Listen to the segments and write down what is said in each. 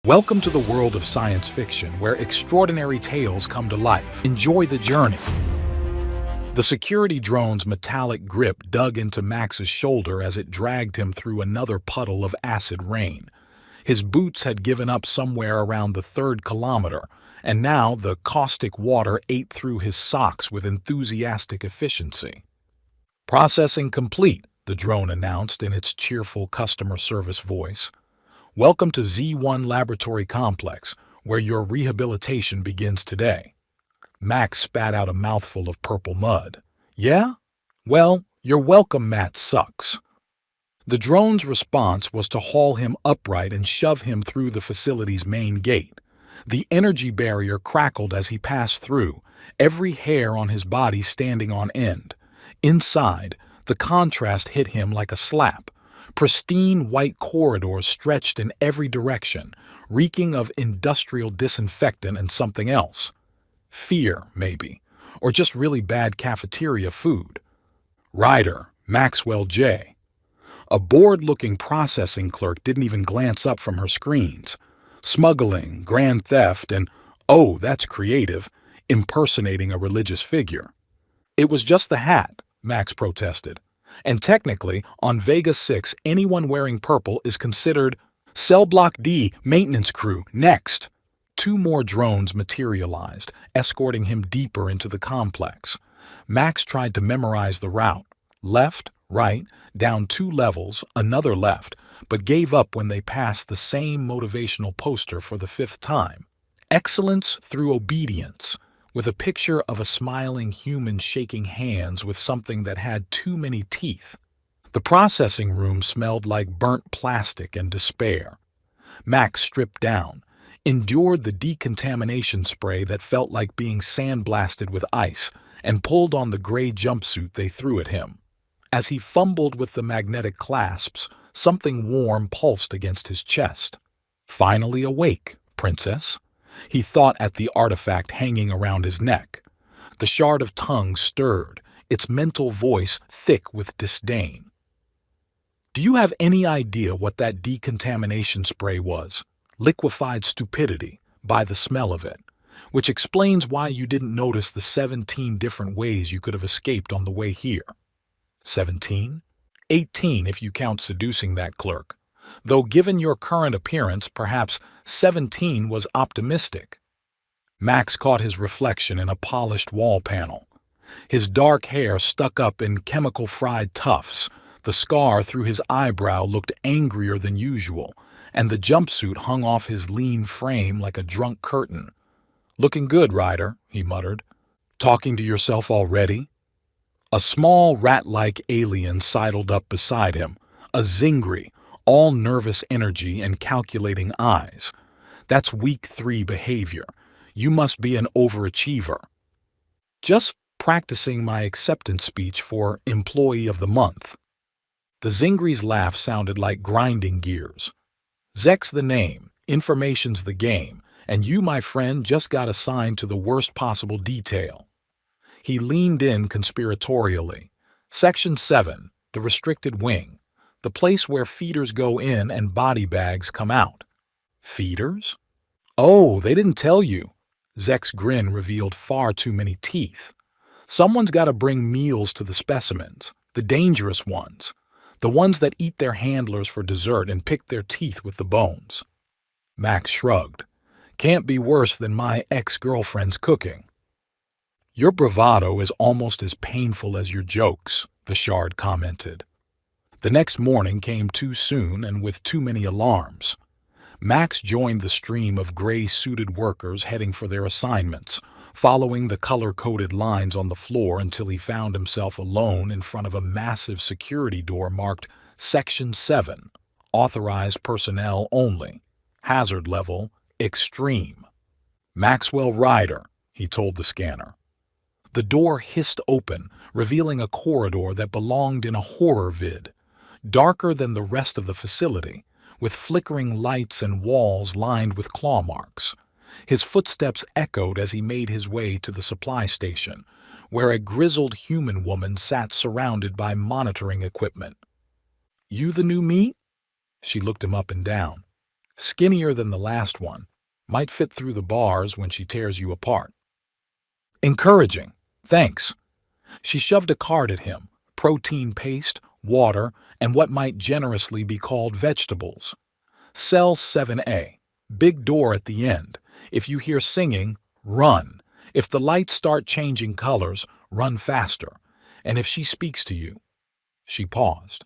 Welcome to the world of science fiction, where extraordinary tales come to life. Enjoy the journey. The security drone's metallic grip dug into Max's shoulder as it dragged him through another puddle of acid rain. His boots had given up somewhere around the 3rd kilometer, and now the caustic water ate through his socks with enthusiastic efficiency. "Processing complete," the drone announced in its cheerful customer service voice. "Welcome to Z1 Laboratory Complex, where your rehabilitation begins today." Max spat out a mouthful of purple mud. "Yeah? Well, your welcome mat sucks." The drone's response was to haul him upright and shove him through the facility's main gate. The energy barrier crackled as he passed through, every hair on his body standing on end. Inside, the contrast hit him like a slap. Pristine white corridors stretched in every direction, reeking of industrial disinfectant and something else. Fear, maybe, or just really bad cafeteria food. Ryder, Maxwell J. A bored-looking processing clerk didn't even glance up from her screens. Smuggling, grand theft, and, oh, that's creative, impersonating a religious figure. "It was just the hat," Max protested. "And technically, on Vega 6, anyone wearing purple is considered Cell Block D, maintenance crew, next." 2 more drones materialized, escorting him deeper into the complex. Max tried to memorize the route. Left, right, down 2 levels, another left, but gave up when they passed the same motivational poster for the 5th time. "Excellence through obedience," with a picture of a smiling human shaking hands with something that had too many teeth. The processing room smelled like burnt plastic and despair. Max stripped down, endured the decontamination spray that felt like being sandblasted with ice, and pulled on the gray jumpsuit they threw at him. As he fumbled with the magnetic clasps, something warm pulsed against his chest. "Finally awake, princess," he thought at the artifact hanging around his neck. The shard of tongue stirred, its mental voice thick with disdain. "Do you have any idea what that decontamination spray was? Liquefied stupidity, by the smell of it. Which explains why you didn't notice the 17 different ways you could have escaped on the way here." 17? 18 if you count seducing that clerk. Though given your current appearance, perhaps 17 was optimistic. Max caught his reflection in a polished wall panel. His dark hair stuck up in chemical-fried tufts, the scar through his eyebrow looked angrier than usual, and the jumpsuit hung off his lean frame like a drunk curtain. "Looking good, Ryder," he muttered. "Talking to yourself already?" A small rat-like alien sidled up beside him, a Zingri, all nervous energy and calculating eyes. "That's week 3 behavior. You must be an overachiever." "Just practicing my acceptance speech for Employee of the Month." The Zingri's laugh sounded like grinding gears. "Zek's the name, information's the game, and you, my friend, just got assigned to the worst possible detail." He leaned in conspiratorially. "Section 7, the restricted wing. The place where feeders go in and body bags come out." "Feeders? Oh, they didn't tell you." Zek's grin revealed far too many teeth. "Someone's got to bring meals to the specimens, the dangerous ones, the ones that eat their handlers for dessert and pick their teeth with the bones." Max shrugged. "Can't be worse than my ex-girlfriend's cooking." "Your bravado is almost as painful as your jokes," the shard commented. The next morning came too soon and with too many alarms. Max joined the stream of gray-suited workers heading for their assignments, following the color-coded lines on the floor until he found himself alone in front of a massive security door marked Section 7, Authorized Personnel Only, Hazard Level, Extreme. "Maxwell Ryder," he told the scanner. The door hissed open, revealing a corridor that belonged in a horror vid. Darker than the rest of the facility, with flickering lights and walls lined with claw marks. His footsteps echoed as he made his way to the supply station, where a grizzled human woman sat surrounded by monitoring equipment. "You the new meat?" She looked him up and down. Skinnier than the last one. Might fit through the bars when she tears you apart. Encouraging. Thanks. She shoved a cart at him, protein paste, water, and what might generously be called vegetables. Cell 7A. Big door at the end. If you hear singing, run. If the lights start changing colors, run faster. And if she speaks to you. She paused.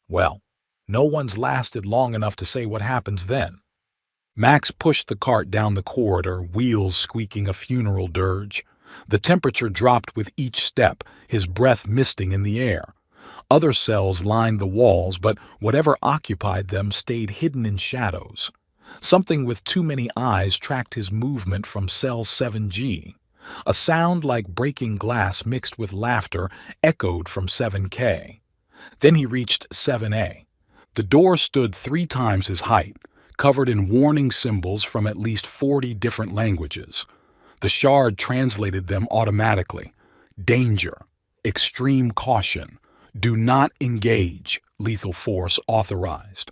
Well, no one's lasted long enough to say what happens then. Max pushed the cart down the corridor, wheels squeaking a funeral dirge. The temperature dropped with each step, his breath misting in the air. Other cells lined the walls, but whatever occupied them stayed hidden in shadows. Something with too many eyes tracked his movement from cell 7G. A sound like breaking glass mixed with laughter echoed from 7K. Then he reached 7A. The door stood 3 times his height, covered in warning symbols from at least 40 different languages. The shard translated them automatically. Danger. Extreme caution. Do not engage. Lethal force authorized.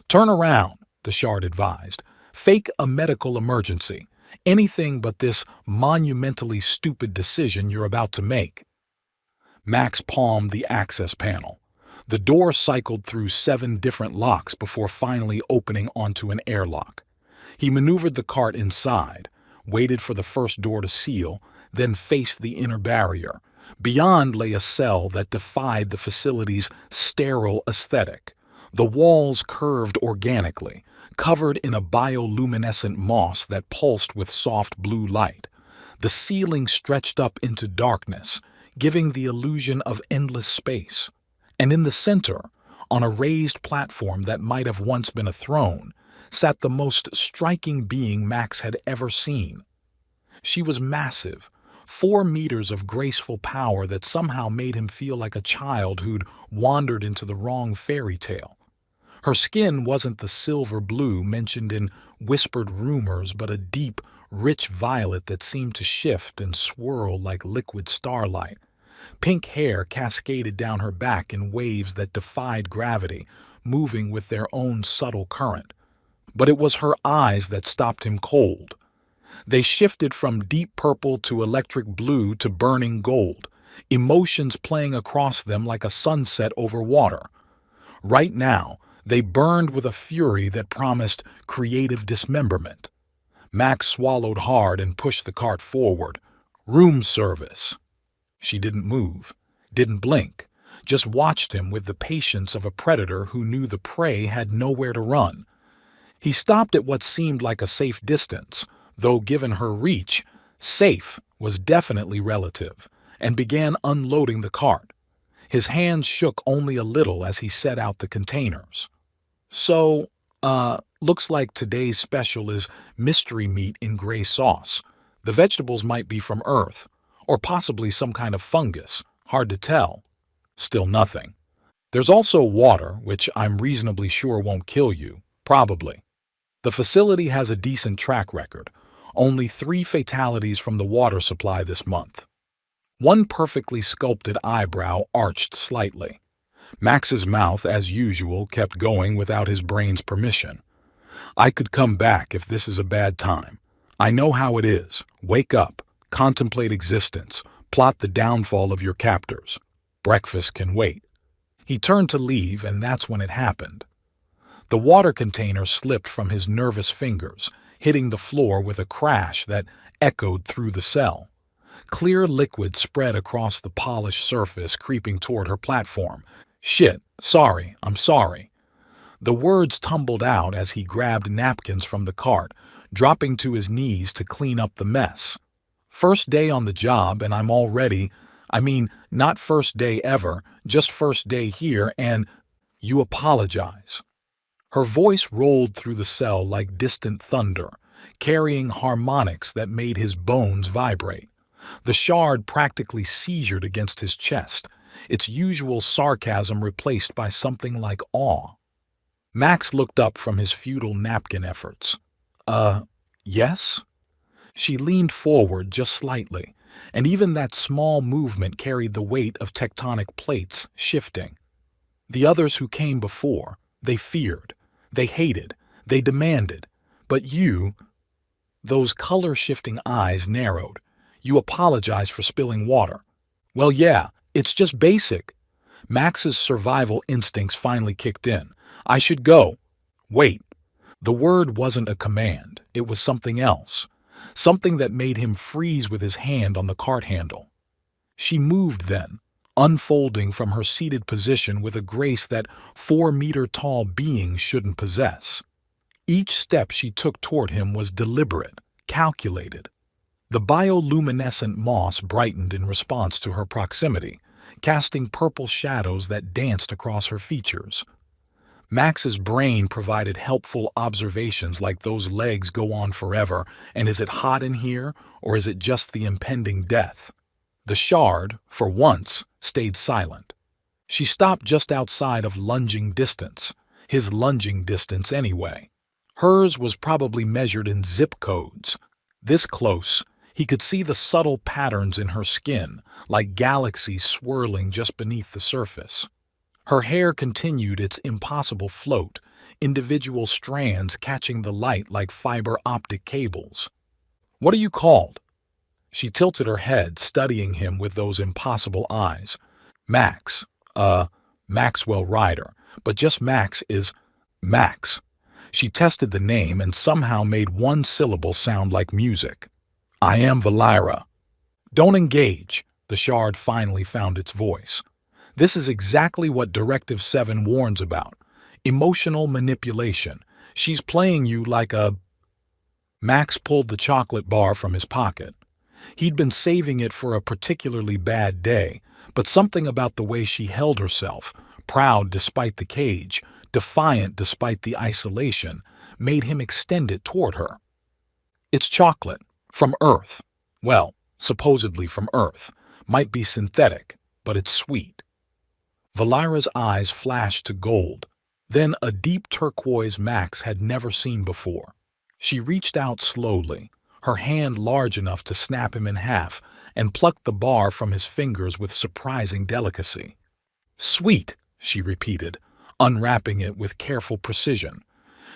Turn around, the shard advised. Fake a medical emergency. Anything but this monumentally stupid decision you're about to make. Max palmed the access panel. The door cycled through 7 different locks before finally opening onto an airlock. He maneuvered the cart inside, waited for the first door to seal, then faced the inner barrier. Beyond lay a cell that defied the facility's sterile aesthetic. The walls curved organically, covered in a bioluminescent moss that pulsed with soft blue light. The ceiling stretched up into darkness, giving the illusion of endless space. And in the center, on a raised platform that might have once been a throne, sat the most striking being Max had ever seen. She was massive, 4 meters of graceful power that somehow made him feel like a child who'd wandered into the wrong fairy tale. Her skin wasn't the silver blue mentioned in whispered rumors, but a deep, rich violet that seemed to shift and swirl like liquid starlight. Pink hair cascaded down her back in waves that defied gravity, moving with their own subtle current. But it was her eyes that stopped him cold. They shifted from deep purple to electric blue to burning gold, emotions playing across them like a sunset over water. Right now, they burned with a fury that promised creative dismemberment. Max swallowed hard and pushed the cart forward. Room service. She didn't move, didn't blink, just watched him with the patience of a predator who knew the prey had nowhere to run. He stopped at what seemed like a safe distance, though given her reach, safe was definitely relative, and began unloading the cart. His hands shook only a little as he set out the containers. So, looks like today's special is mystery meat in gray sauce. The vegetables might be from Earth, or possibly some kind of fungus. Hard to tell. Still nothing. There's also water, which I'm reasonably sure won't kill you. Probably. The facility has a decent track record. Only 3 fatalities from the water supply this month. One perfectly sculpted eyebrow arched slightly. Max's mouth, as usual, kept going without his brain's permission. I could come back if this is a bad time. I know how it is. Wake up. Contemplate existence. Plot the downfall of your captors. Breakfast can wait. He turned to leave, and that's when it happened. The water container slipped from his nervous fingers, hitting the floor with a crash that echoed through the cell. Clear liquid spread across the polished surface, creeping toward her platform. Shit, sorry, I'm sorry. The words tumbled out as he grabbed napkins from the cart, dropping to his knees to clean up the mess. First day on the job, and I'm already, not first day ever, just first day here, and you apologize. Her voice rolled through the cell like distant thunder, carrying harmonics that made his bones vibrate. The shard practically seizured against his chest, its usual sarcasm replaced by something like awe. Max looked up from his futile napkin efforts. Yes? She leaned forward just slightly, and even that small movement carried the weight of tectonic plates shifting. The others who came before, they feared, they hated, They demanded. But you, those color-shifting eyes narrowed. You apologize for spilling water. Well, yeah, it's just basic. Max's survival instincts finally kicked in. I should go. Wait. The word wasn't a command. It was something else. Something that made him freeze with his hand on the cart handle. She moved then, unfolding from her seated position with a grace that 4-meter-tall beings shouldn't possess. Each step she took toward him was deliberate, calculated. The bioluminescent moss brightened in response to her proximity, casting purple shadows that danced across her features. Max's brain provided helpful observations like those legs go on forever, and is it hot in here, or is it just the impending death? The shard, for once, stayed silent. She stopped just outside of lunging distance, his lunging distance anyway. Hers was probably measured in zip codes. This close, he could see the subtle patterns in her skin, like galaxies swirling just beneath the surface. Her hair continued its impossible float, individual strands catching the light like fiber optic cables. What are you called? She tilted her head, studying him with those impossible eyes. Max. Maxwell Ryder. But just Max is Max. She tested the name and somehow made one syllable sound like music. I am Valira. Don't engage. The shard finally found its voice. This is exactly what Directive 7 warns about. Emotional manipulation. She's playing you like a... Max pulled the chocolate bar from his pocket. He'd been saving it for a particularly bad day, but something about the way she held herself, proud despite the cage, defiant despite the isolation, made him extend it toward her. It's chocolate. From Earth. Well, supposedly from Earth. Might be synthetic, but it's sweet. Valira's eyes flashed to gold, then a deep turquoise Max had never seen before. She reached out slowly, her hand large enough to snap him in half, and plucked the bar from his fingers with surprising delicacy. Sweet, she repeated, unwrapping it with careful precision.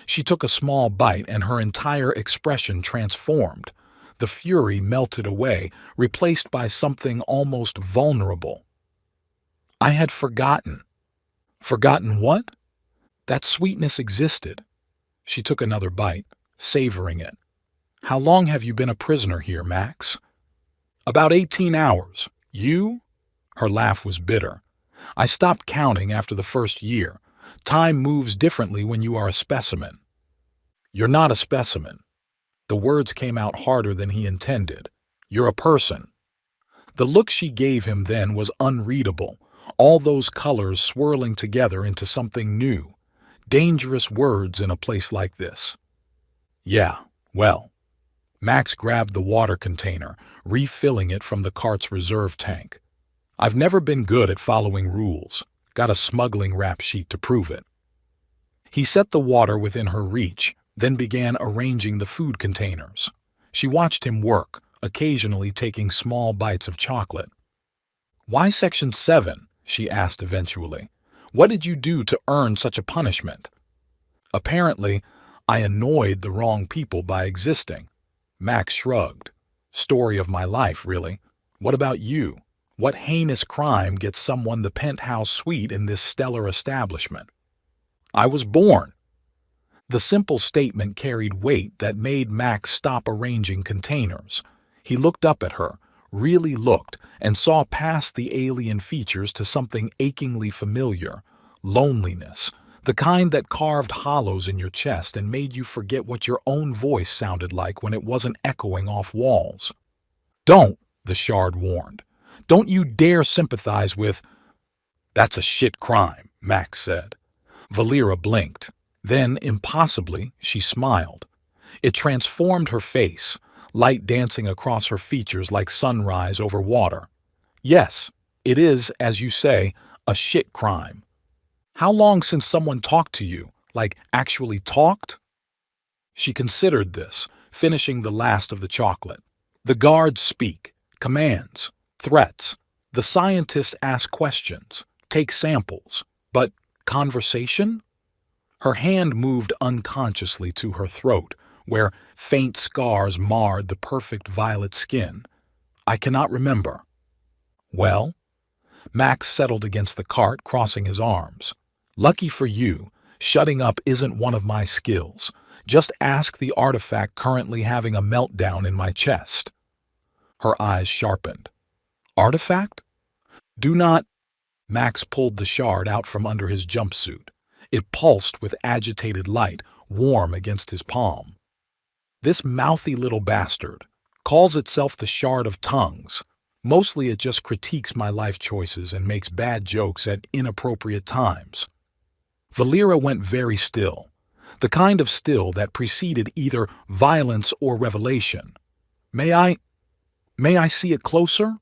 She took a small bite and her entire expression transformed. The fury melted away, replaced by something almost vulnerable. I had forgotten. Forgotten what? That sweetness existed. She took another bite, savoring it. How long have you been a prisoner here, Max? About 18 hours. You? Her laugh was bitter. I stopped counting after the first year. Time moves differently when you are a specimen. You're not a specimen. The words came out harder than he intended. You're a person. The look she gave him then was unreadable, all those colors swirling together into something new. Dangerous words in a place like this. Yeah, well. Max grabbed the water container, refilling it from the cart's reserve tank. I've never been good at following rules. Got a smuggling rap sheet to prove it. He set the water within her reach, then began arranging the food containers. She watched him work, occasionally taking small bites of chocolate. Why Section 7? She asked eventually. What did you do to earn such a punishment? Apparently, I annoyed the wrong people by existing. Max shrugged. Story of my life, really. What about you? What heinous crime gets someone the penthouse suite in this stellar establishment? I was born. The simple statement carried weight that made Max stop arranging containers. He looked up at her, really looked, and saw past the alien features to something achingly familiar. Loneliness. The kind that carved hollows in your chest and made you forget what your own voice sounded like when it wasn't echoing off walls. Don't, the shard warned. Don't you dare sympathize with... That's a shit crime, Max said. Valira blinked. Then, impossibly, she smiled. It transformed her face, light dancing across her features like sunrise over water. Yes, it is, as you say, a shit crime. How long since someone talked to you? Like, actually talked? She considered this, finishing the last of the chocolate. The guards speak, commands, threats. The scientists ask questions, take samples. But conversation? Her hand moved unconsciously to her throat, where faint scars marred the perfect violet skin. I cannot remember. Well? Max settled against the cart, crossing his arms. Lucky for you, shutting up isn't one of my skills. Just ask the artifact currently having a meltdown in my chest. Her eyes sharpened. Artifact? Do not... Max pulled the shard out from under his jumpsuit. It pulsed with agitated light, warm against his palm. This mouthy little bastard calls itself the Shard of Tongues. Mostly it just critiques my life choices and makes bad jokes at inappropriate times. Valera went very still, the kind of still that preceded either violence or revelation. May I see it closer?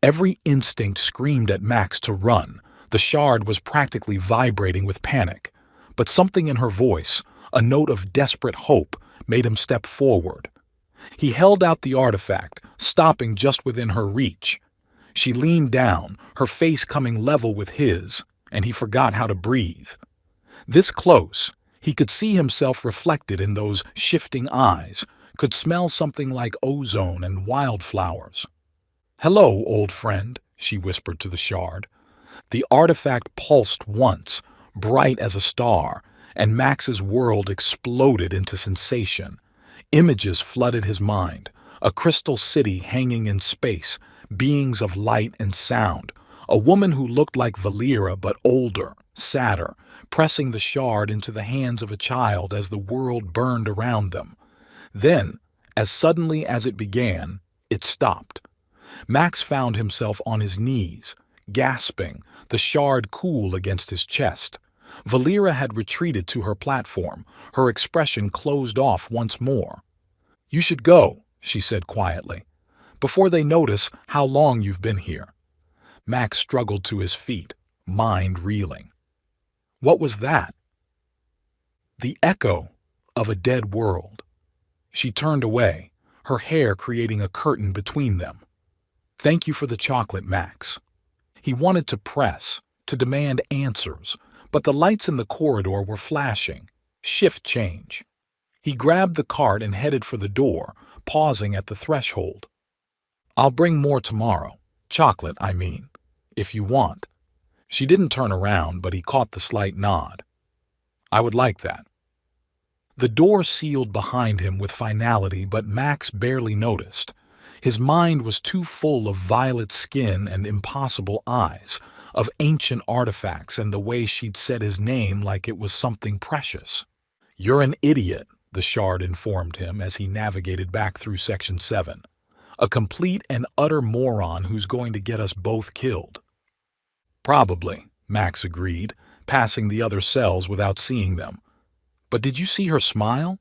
Every instinct screamed at Max to run. The shard was practically vibrating with panic. But something in her voice, a note of desperate hope, made him step forward. He held out the artifact, stopping just within her reach. She leaned down, her face coming level with his, and he forgot how to breathe. This close, he could see himself reflected in those shifting eyes, could smell something like ozone and wildflowers. "Hello, old friend," she whispered to the shard. The artifact pulsed once, bright as a star, and Max's world exploded into sensation. Images flooded his mind, a crystal city hanging in space, beings of light and sound, a woman who looked like Valera but older, sadder, pressing the shard into the hands of a child as the world burned around them. Then, as suddenly as it began, it stopped. Max found himself on his knees, gasping, the shard cool against his chest. Valera had retreated to her platform, her expression closed off once more. "You should go," she said quietly, "before they notice how long you've been here." Max struggled to his feet, mind reeling. What was that? The echo of a dead world. She turned away, her hair creating a curtain between them. "Thank you for the chocolate, Max." He wanted to press, to demand answers, but the lights in the corridor were flashing. Shift change. He grabbed the cart and headed for the door, pausing at the threshold. "I'll bring more tomorrow. Chocolate, I mean, if you want." She didn't turn around, but he caught the slight nod. "I would like that." The door sealed behind him with finality, but Max barely noticed. His mind was too full of violet skin and impossible eyes, of ancient artifacts and the way she'd said his name like it was something precious. "You're an idiot," the shard informed him as he navigated back through Section 7. "A complete and utter moron who's going to get us both killed." "Probably," Max agreed, passing the other cells without seeing them. "But did you see her smile?"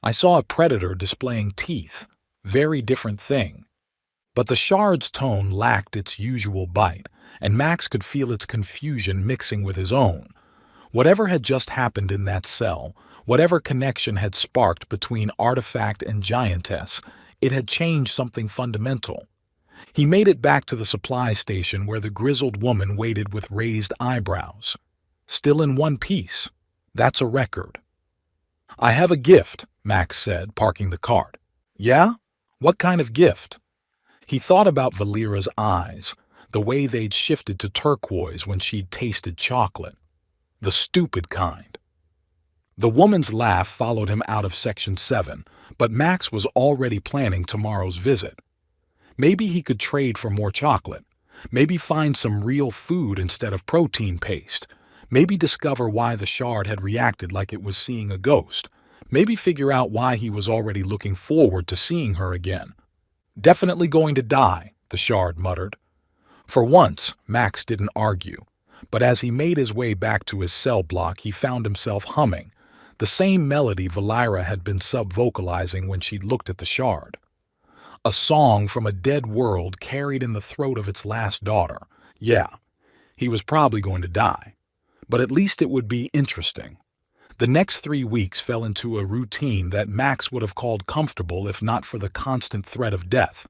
"I saw a predator displaying teeth. Very different thing." But the shard's tone lacked its usual bite, and Max could feel its confusion mixing with his own. Whatever had just happened in that cell, whatever connection had sparked between Artifact and Giantess, it had changed something fundamental. He made it back to the supply station where the grizzled woman waited with raised eyebrows. Still in one piece. That's a record. "I have a gift," Max said, parking the cart. "Yeah? What kind of gift?" He thought about Valera's eyes, the way they'd shifted to turquoise when she'd tasted chocolate. The stupid kind. The woman's laugh followed him out of Section 7, but Max was already planning tomorrow's visit. Maybe he could trade for more chocolate. Maybe find some real food instead of protein paste. Maybe discover why the shard had reacted like it was seeing a ghost. Maybe figure out why he was already looking forward to seeing her again. "Definitely going to die," the shard muttered. For once, Max didn't argue, but as he made his way back to his cell block, he found himself humming, the same melody Valera had been sub-vocalizing when she'd looked at the shard. A song from a dead world carried in the throat of its last daughter. Yeah, he was probably going to die, but at least it would be interesting. The next 3 weeks fell into a routine that Max would have called comfortable if not for the constant threat of death.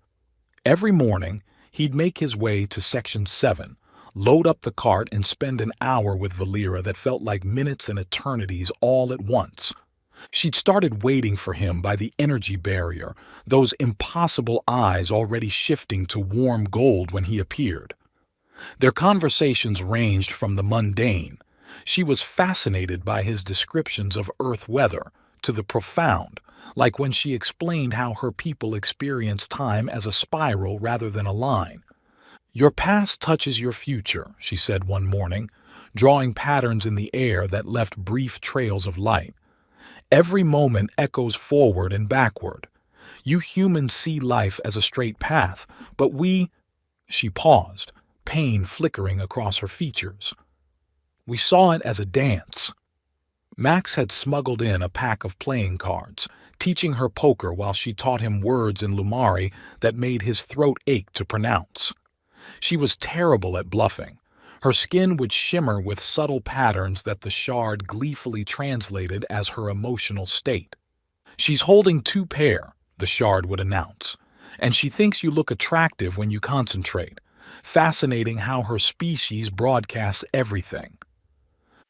Every morning, he'd make his way to Section 7, load up the cart, and spend an hour with Valera that felt like minutes and eternities all at once. She'd started waiting for him by the energy barrier, those impossible eyes already shifting to warm gold when he appeared. Their conversations ranged from the mundane. She was fascinated by his descriptions of Earth weather, to the profound, like when she explained how her people experience time as a spiral rather than a line. "Your past touches your future," she said one morning, drawing patterns in the air that left brief trails of light. "Every moment echoes forward and backward. You humans see life as a straight path, but we—" She paused, pain flickering across her features. "We saw it as a dance." Max had smuggled in a pack of playing cards, teaching her poker while she taught him words in Lumari that made his throat ache to pronounce. She was terrible at bluffing. Her skin would shimmer with subtle patterns that the shard gleefully translated as her emotional state. "She's holding 2 pair," the shard would announce, "and she thinks you look attractive when you concentrate. Fascinating how her species broadcasts everything."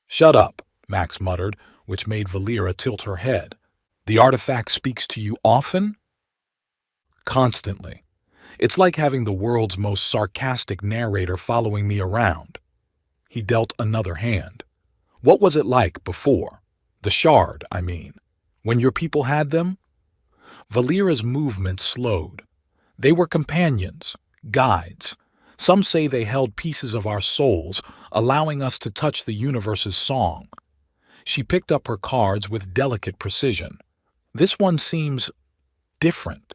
"Shut up," Max muttered, which made Valera tilt her head. "The artifact speaks to you often?" "Constantly. It's like having the world's most sarcastic narrator following me around." He dealt another hand. "What was it like before? The shard, I mean. When your people had them?" Valera's movement slowed. "They were companions, guides. Some say they held pieces of our souls, allowing us to touch the universe's song." She picked up her cards with delicate precision. "This one seems different."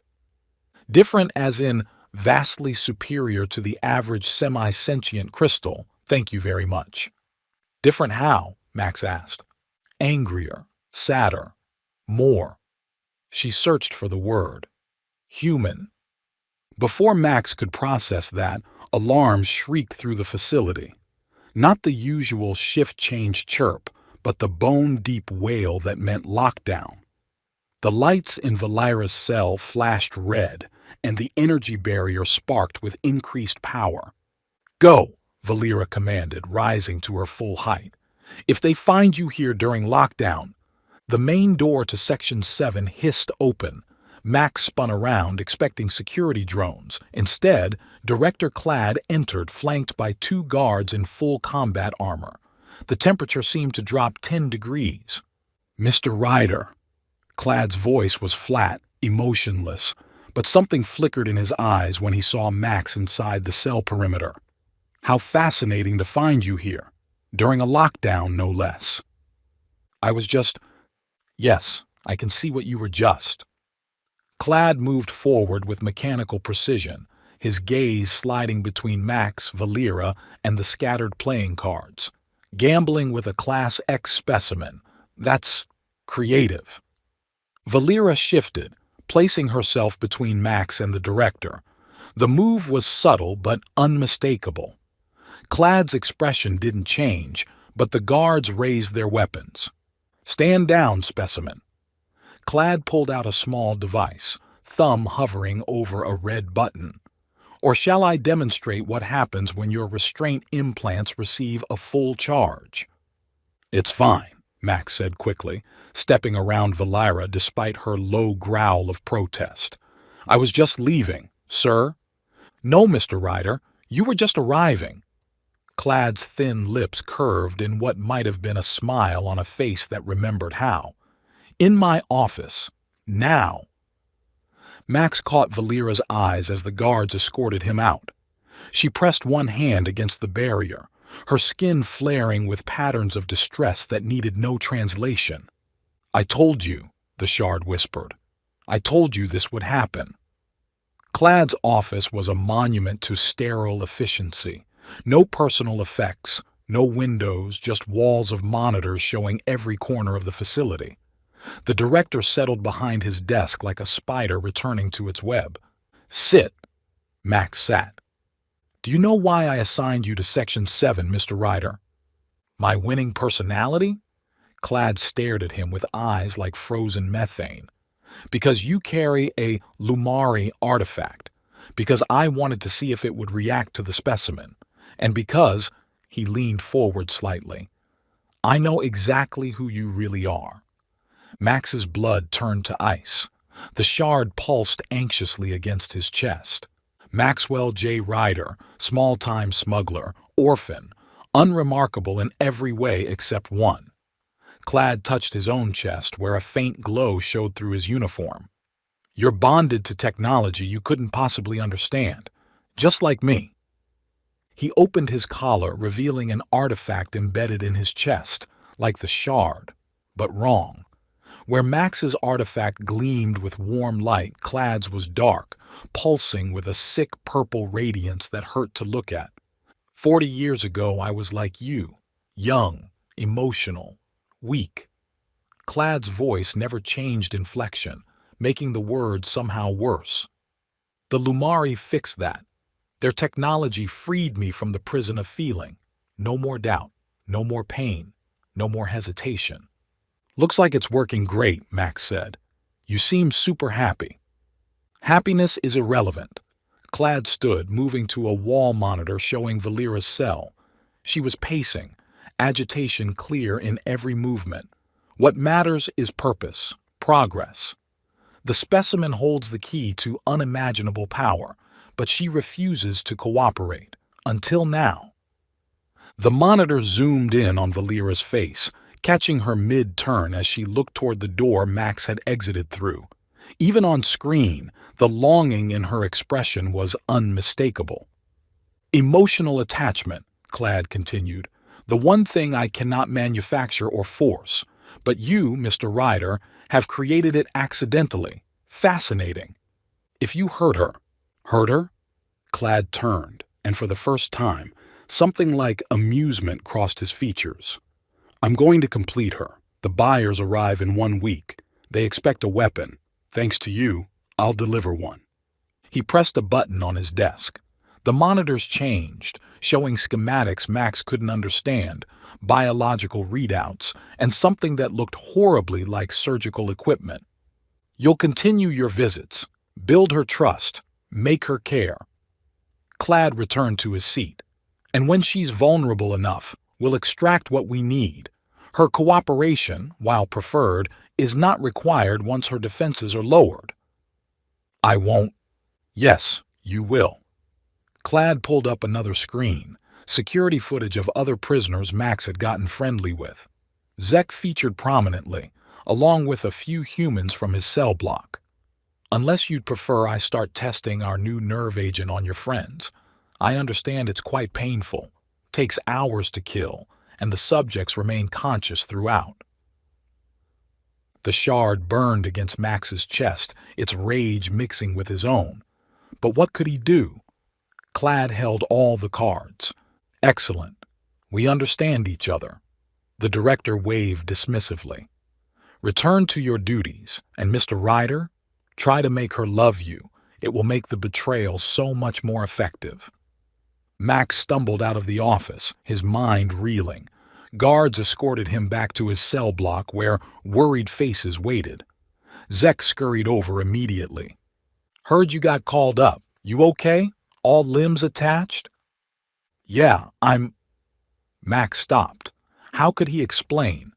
"Different as in vastly superior to the average semi-sentient crystal, thank you very much." "Different how?" Max asked. "Angrier, sadder, more." She searched for the word. "Human." Before Max could process that, alarms shrieked through the facility. Not the usual shift-change chirp, but the bone-deep wail that meant lockdown. The lights in Valera's cell flashed red, and the energy barrier sparked with increased power. "Go," Valera commanded, rising to her full height. "If they find you here during lockdown—" The main door to Section 7 hissed open. Max spun around, expecting security drones. Instead, Director Clad entered, flanked by 2 guards in full combat armor. The temperature seemed to drop 10 degrees. "Mr. Ryder." Clad's voice was flat, emotionless, but something flickered in his eyes when he saw Max inside the cell perimeter. "How fascinating to find you here. During a lockdown, no less." "I was just—" "Yes, I can see what you were just." Clad moved forward with mechanical precision, his gaze sliding between Max, Valera, and the scattered playing cards. "Gambling with a Class X specimen. That's creative." Valera shifted, placing herself between Max and the director. The move was subtle but unmistakable. Clad's expression didn't change, but the guards raised their weapons. "Stand down, specimen." Clad pulled out a small device, thumb hovering over a red button. "Or shall I demonstrate what happens when your restraint implants receive a full charge?" "It's fine," Max said quickly, stepping around Valera despite her low growl of protest. "I was just leaving, sir." "No, Mr. Ryder, you were just arriving." Clad's thin lips curved in what might have been a smile on a face that remembered how. "In my office. Now." Max caught Valera's eyes as the guards escorted him out. She pressed one hand against the barrier, her skin flaring with patterns of distress that needed no translation. "I told you," the shard whispered. "I told you this would happen." Clad's office was a monument to sterile efficiency. No personal effects, no windows, just walls of monitors showing every corner of the facility. The director settled behind his desk like a spider returning to its web. "Sit." Max sat. "Do you know why I assigned you to Section 7, Mr. Ryder?" "My winning personality?" Clad stared at him with eyes like frozen methane. "Because you carry a Lumari artifact. Because I wanted to see if it would react to the specimen. And because, he leaned forward slightly, I know exactly who you really are. Max's blood turned to ice. The shard pulsed anxiously against his chest. Maxwell J. Ryder, small-time smuggler, orphan, unremarkable in every way except one. Clad touched his own chest, where a faint glow showed through his uniform. You're bonded to technology you couldn't possibly understand, just like me. He opened his collar, revealing an artifact embedded in his chest, like the shard, but wrong. Where Max's artifact gleamed with warm light, Clad's was dark, pulsing with a sick purple radiance that hurt to look at. 40 years ago, I was like you, young, emotional, weak. Clad's voice never changed inflection, making the words somehow worse. The Lumari fixed that. Their technology freed me from the prison of feeling. No more doubt, no more pain, no more hesitation. Looks like it's working great, Max said. You seem super happy. Happiness is irrelevant. Clad stood, moving to a wall monitor showing Valera's cell. She was pacing, agitation clear in every movement. What matters is purpose, progress. The specimen holds the key to unimaginable power, but she refuses to cooperate, until now. The monitor zoomed in on Valera's face, catching her mid-turn as she looked toward the door Max had exited through. Even on screen, the longing in her expression was unmistakable. Emotional attachment, Clad continued, the one thing I cannot manufacture or force, but you, Mr. Ryder, have created it accidentally. Fascinating. If you hurt her, Clad turned, and for the first time, something like amusement crossed his features. I'm going to complete her. The buyers arrive in 1 week. They expect a weapon. Thanks to you, I'll deliver one. He pressed a button on his desk. The monitors changed, showing schematics Max couldn't understand, biological readouts, and something that looked horribly like surgical equipment. You'll continue your visits, build her trust, make her care. Clad returned to his seat. And when she's vulnerable enough, we'll extract what we need. Her cooperation, while preferred, is not required once her defenses are lowered. I won't. Yes, you will. Clad pulled up another screen, security footage of other prisoners Max had gotten friendly with. Zek featured prominently, along with a few humans from his cell block. Unless you'd prefer I start testing our new nerve agent on your friends. I understand it's quite painful, takes hours to kill, and the subjects remain conscious throughout. The shard burned against Max's chest, its rage mixing with his own. But what could he do? Clad held all the cards. Excellent. We understand each other. The director waved dismissively. Return to your duties, and Mr. Ryder, try to make her love you. It will make the betrayal so much more effective. Max stumbled out of the office, his mind reeling. Guards escorted him back to his cell block where worried faces waited. Zek scurried over immediately. Heard you got called up. You okay? All limbs attached? Yeah, Max stopped. How could he explain?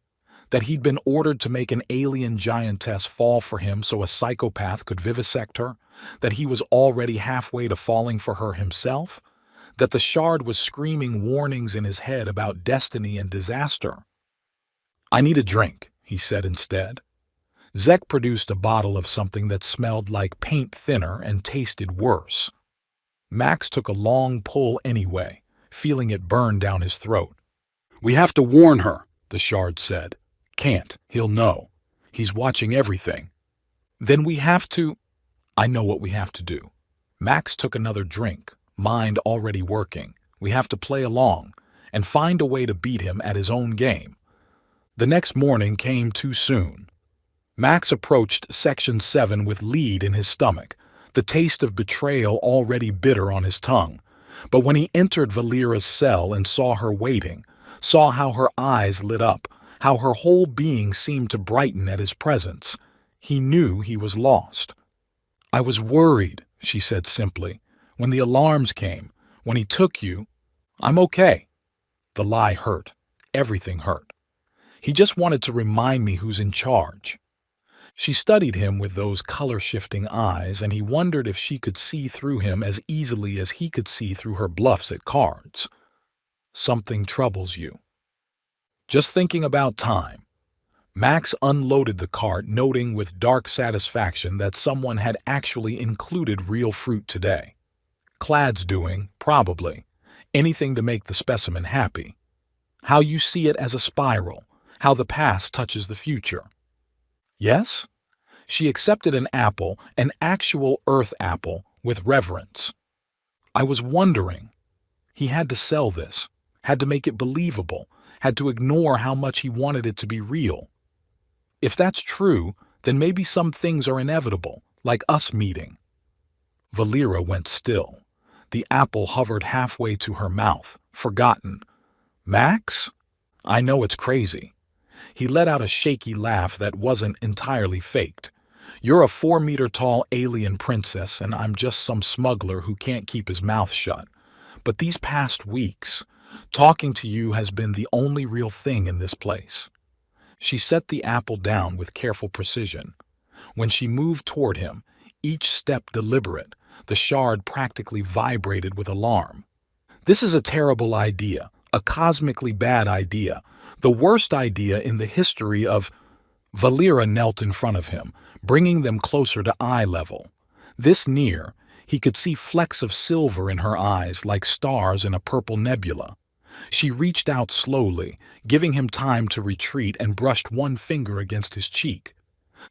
That he'd been ordered to make an alien giantess fall for him so a psychopath could vivisect her? That he was already halfway to falling for her himself? That the shard was screaming warnings in his head about destiny and disaster? I need a drink, he said instead. Zek produced a bottle of something that smelled like paint thinner and tasted worse. Max took a long pull anyway, feeling it burn down his throat. We have to warn her, the shard said. Can't, he'll know. He's watching everything. Then we have to... I know what we have to do. Max took another drink, mind already working. We have to play along, and find a way to beat him at his own game. The next morning came too soon. Max approached Section 7 with lead in his stomach, the taste of betrayal already bitter on his tongue. But when he entered Valera's cell and saw her waiting, saw how her eyes lit up, how her whole being seemed to brighten at his presence, he knew he was lost. I was worried, she said simply. When the alarms came, when he took you, I'm okay. The lie hurt. Everything hurt. He just wanted to remind me who's in charge. She studied him with those color-shifting eyes, and he wondered if she could see through him as easily as he could see through her bluffs at cards. Something troubles you. Just thinking about time. Max unloaded the cart, noting with dark satisfaction that someone had actually included real fruit today. Clad's doing, probably, anything to make the specimen happy. How you see it as a spiral, how the past touches the future. Yes? She accepted an apple, an actual earth apple, with reverence. I was wondering. He had to sell this, had to make it believable, had to ignore how much he wanted it to be real. If that's true, then maybe some things are inevitable, like us meeting. Valera went still. The apple hovered halfway to her mouth, forgotten. Max? I know it's crazy. He let out a shaky laugh that wasn't entirely faked. You're a 4-meter-tall alien princess, and I'm just some smuggler who can't keep his mouth shut. But these past weeks, talking to you has been the only real thing in this place. She set the apple down with careful precision. When she moved toward him, each step deliberate, the shard practically vibrated with alarm. This is a terrible idea, a cosmically bad idea, the worst idea in the history of... Valera knelt in front of him, bringing them closer to eye level. This near, he could see flecks of silver in her eyes like stars in a purple nebula. She reached out slowly, giving him time to retreat, and brushed one finger against his cheek.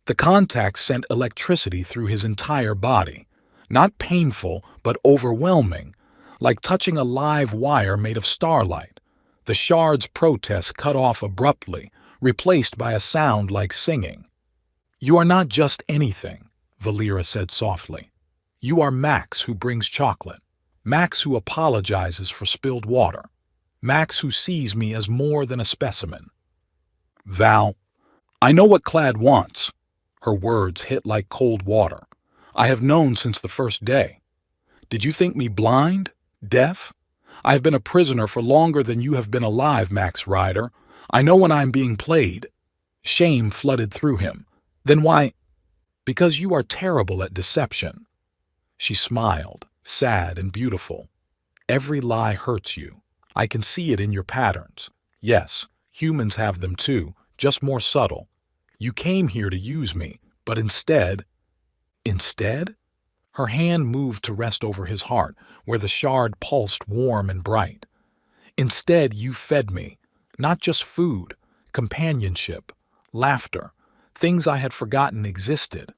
The contact sent electricity through his entire body. Not painful, but overwhelming, like touching a live wire made of starlight. The shard's protest cut off abruptly, replaced by a sound like singing. You are not just anything, Valera said softly. You are Max who brings chocolate. Max who apologizes for spilled water. Max who sees me as more than a specimen. Val, I know what Clad wants. Her words hit like cold water. I have known since the first day. Did you think me blind? Deaf? I have been a prisoner for longer than you have been alive, Max Ryder. I know when I'm being played. Shame flooded through him. Then why? Because you are terrible at deception. She smiled, sad and beautiful. Every lie hurts you. I can see it in your patterns. Yes, humans have them too, just more subtle. You came here to use me, but instead... Instead? Her hand moved to rest over his heart, where the shard pulsed warm and bright. Instead, you fed me, not just food, companionship, laughter, things I had forgotten existed.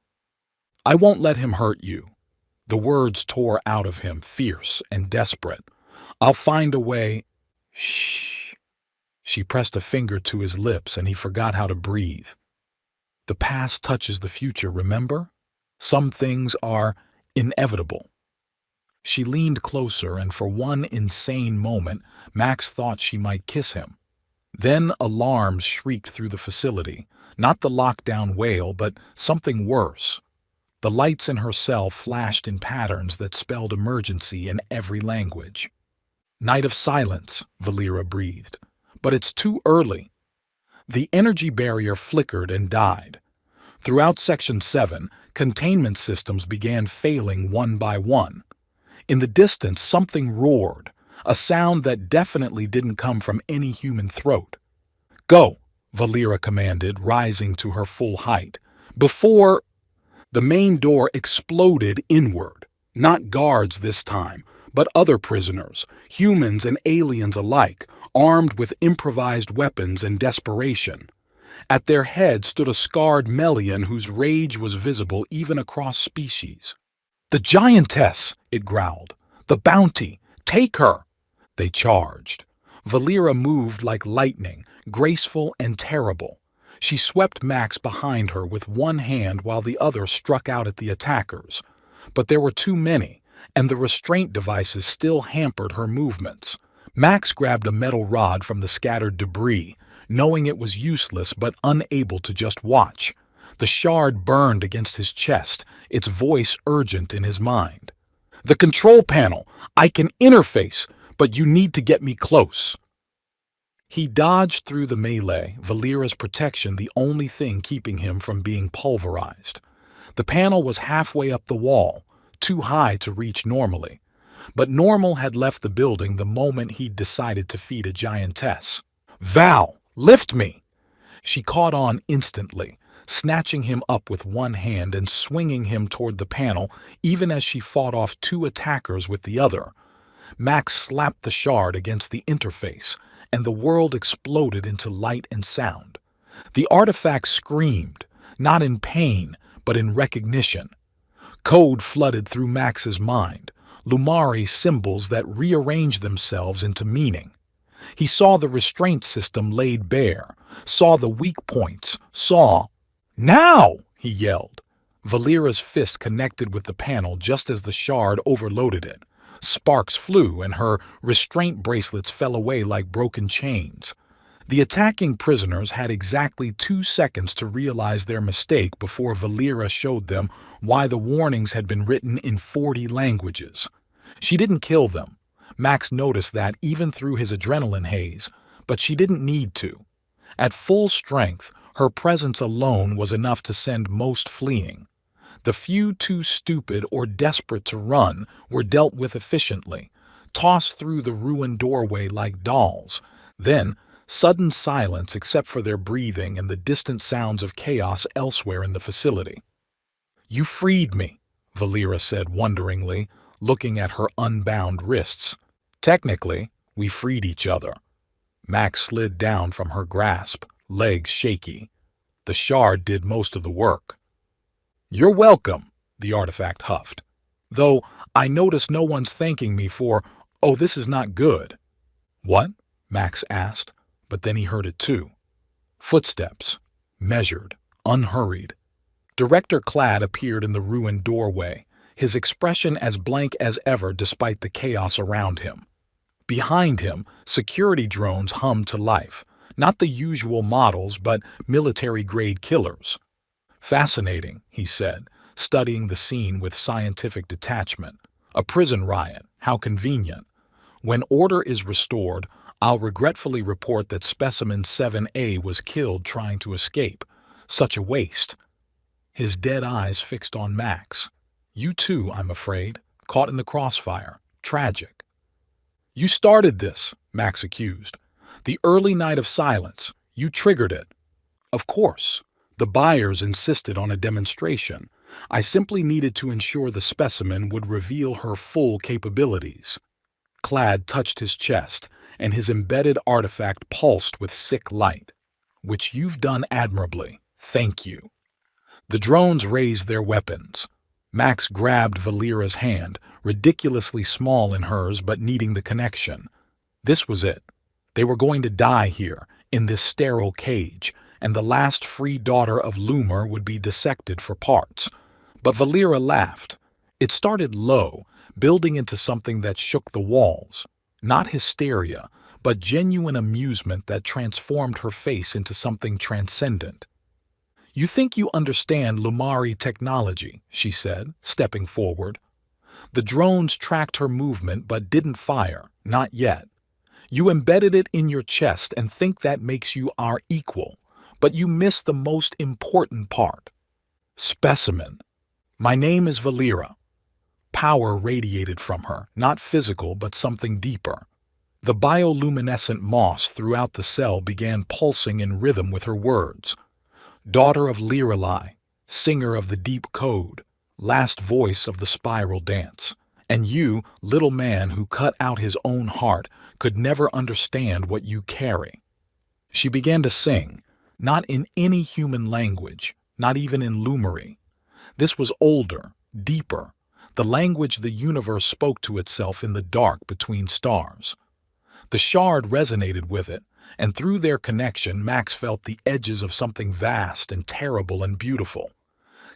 I won't let him hurt you. The words tore out of him, fierce and desperate. I'll find a way... Shh. She pressed a finger to his lips, and he forgot how to breathe. The past touches the future, remember? Some things are inevitable. She leaned closer, and for one insane moment, Max thought she might kiss him. Then alarms shrieked through the facility, not the lockdown wail, but something worse. The lights in her cell flashed in patterns that spelled emergency in every language. Night of silence, Valera breathed. But it's too early. The energy barrier flickered and died. Throughout Section 7, containment systems began failing one by one. In the distance, something roared, a sound that definitely didn't come from any human throat. Go, Valera commanded, rising to her full height. Before... The main door exploded inward. Not guards this time, but other prisoners, humans and aliens alike, armed with improvised weapons and desperation. At their head stood a scarred Melian whose rage was visible even across species. The Giantess, it growled. The bounty. Take her. They charged. Valera moved like lightning, graceful and terrible. She swept Max behind her with one hand while the other struck out at the attackers. But there were too many, and the restraint devices still hampered her movements. Max grabbed a metal rod from the scattered debris, knowing it was useless but unable to just watch. The shard burned against his chest, its voice urgent in his mind. The control panel! I can interface! but you need to get me close." He dodged through the melee, Valera's protection the only thing keeping him from being pulverized. The panel was halfway up the wall, too high to reach normally. But Normal had left the building the moment he'd decided to feed a giantess. "Val, lift me!" She caught on instantly, snatching him up with one hand and swinging him toward the panel even as she fought off two attackers with the other. Max slapped the shard against the interface, and the world exploded into light and sound. The artifact screamed, not in pain, but in recognition. Code flooded through Max's mind, Lumari symbols that rearranged themselves into meaning. He saw the restraint system laid bare, saw the weak points, saw— "Now!" he yelled. Valera's fist connected with the panel just as the shard overloaded it. Sparks flew and her restraint bracelets fell away like broken chains. The attacking prisoners had exactly 2 seconds to realize their mistake before Valera showed them why the warnings had been written in 40 languages. She didn't kill them. Max noticed that even through his adrenaline haze, but she didn't need to. At full strength, her presence alone was enough to send most fleeing. The few too stupid or desperate to run were dealt with efficiently, tossed through the ruined doorway like dolls. Then, sudden silence except for their breathing and the distant sounds of chaos elsewhere in the facility. "You freed me," Valera said wonderingly, looking at her unbound wrists. "Technically, we freed each other." Max slid down from her grasp, legs shaky. The shard did most of the work. "You're welcome," the artifact huffed. "Though I notice no one's thanking me for— oh, this is not good." "What?" Max asked, but then he heard it too. Footsteps, measured, unhurried. Director Clad appeared in the ruined doorway, his expression as blank as ever despite the chaos around him. Behind him, security drones hummed to life, not the usual models but military-grade killers. "Fascinating," he said, studying the scene with scientific detachment. "A prison riot, how convenient. When order is restored, I'll regretfully report that Specimen 7A was killed trying to escape. Such a waste." His dead eyes fixed on Max. "You too, I'm afraid, caught in the crossfire. Tragic." "You started this," Max accused. "The early night of silence. You triggered it." "Of course. The buyers insisted on a demonstration. I simply needed to ensure the specimen would reveal her full capabilities." Clad touched his chest, and his embedded artifact pulsed with sick light. "Which you've done admirably. Thank you." The drones raised their weapons. Max grabbed Valera's hand, ridiculously small in hers but needing the connection. This was it. They were going to die here, in this sterile cage, and the last free daughter of Loomer would be dissected for parts. But Valera laughed. It started low, building into something that shook the walls. Not hysteria, but genuine amusement that transformed her face into something transcendent. "You think you understand Lumari technology," she said, stepping forward. The drones tracked her movement but didn't fire, not yet. "You embedded it in your chest and think that makes you our equal. But you miss the most important part. Specimen. My name is Valera." Power radiated from her, not physical but something deeper. The bioluminescent moss throughout the cell began pulsing in rhythm with her words. "Daughter of Lirelai, singer of the deep code, last voice of the spiral dance. And you, little man who cut out his own heart, could never understand what you carry." She began to sing. Not in any human language, not even in Lumari. This was older, deeper, the language the universe spoke to itself in the dark between stars. The shard resonated with it, and through their connection Max felt the edges of something vast and terrible and beautiful.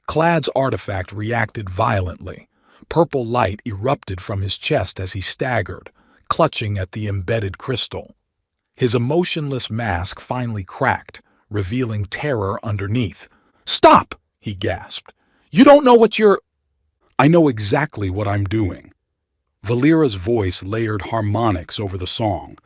Clad's artifact reacted violently. Purple light erupted from his chest as he staggered, clutching at the embedded crystal. His emotionless mask finally cracked, revealing terror underneath. "Stop!" he gasped. "You don't know what you're—" "I know exactly what I'm doing." Valera's voice layered harmonics over the song.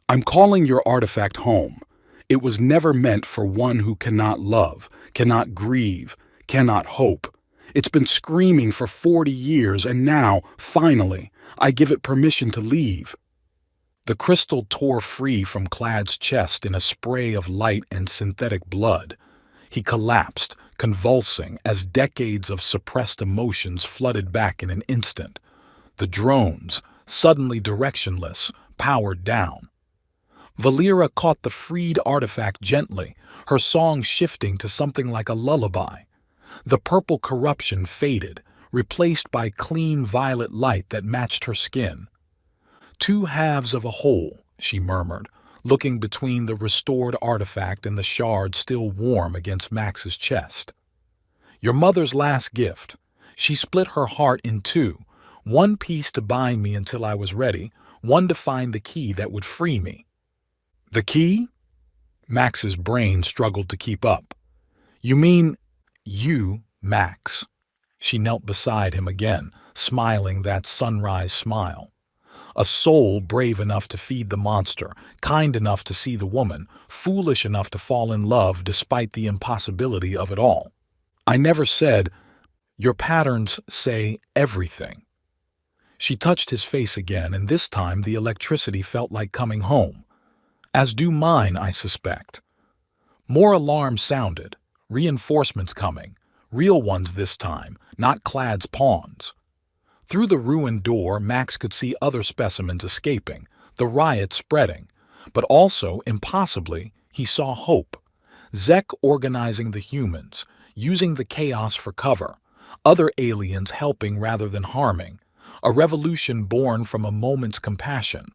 I'm calling your artifact home. It was never meant for one who cannot love, cannot grieve, cannot hope. It's been screaming for 40 years, and now, finally, I give it permission to leave. The crystal tore free from Clad's chest in a spray of light and synthetic blood. He collapsed, convulsing, as decades of suppressed emotions flooded back in an instant. The drones, suddenly directionless, powered down. Valera caught the freed artifact gently, her song shifting to something like a lullaby. The purple corruption faded, replaced by clean violet light that matched her skin. Two halves of a whole, she murmured, looking between the restored artifact and the shard still warm against Max's chest. Your mother's last gift. She split her heart in two, one piece to bind me until I was ready, one to find the key that would free me. The key? Max's brain struggled to keep up. You mean you, Max? She knelt beside him again, smiling that sunrise smile. A soul brave enough to feed the monster, kind enough to see the woman, foolish enough to fall in love despite the impossibility of it all. I never said, your patterns say everything. She touched his face again, and this time the electricity felt like coming home. As do mine, I suspect. More alarms sounded, reinforcements coming, real ones this time, not Clad's pawns. Through the ruined door, Max could see other specimens escaping, the riot spreading. But also, impossibly, he saw hope. Zek organizing the humans, using the chaos for cover, other aliens helping rather than harming, a revolution born from a moment's compassion.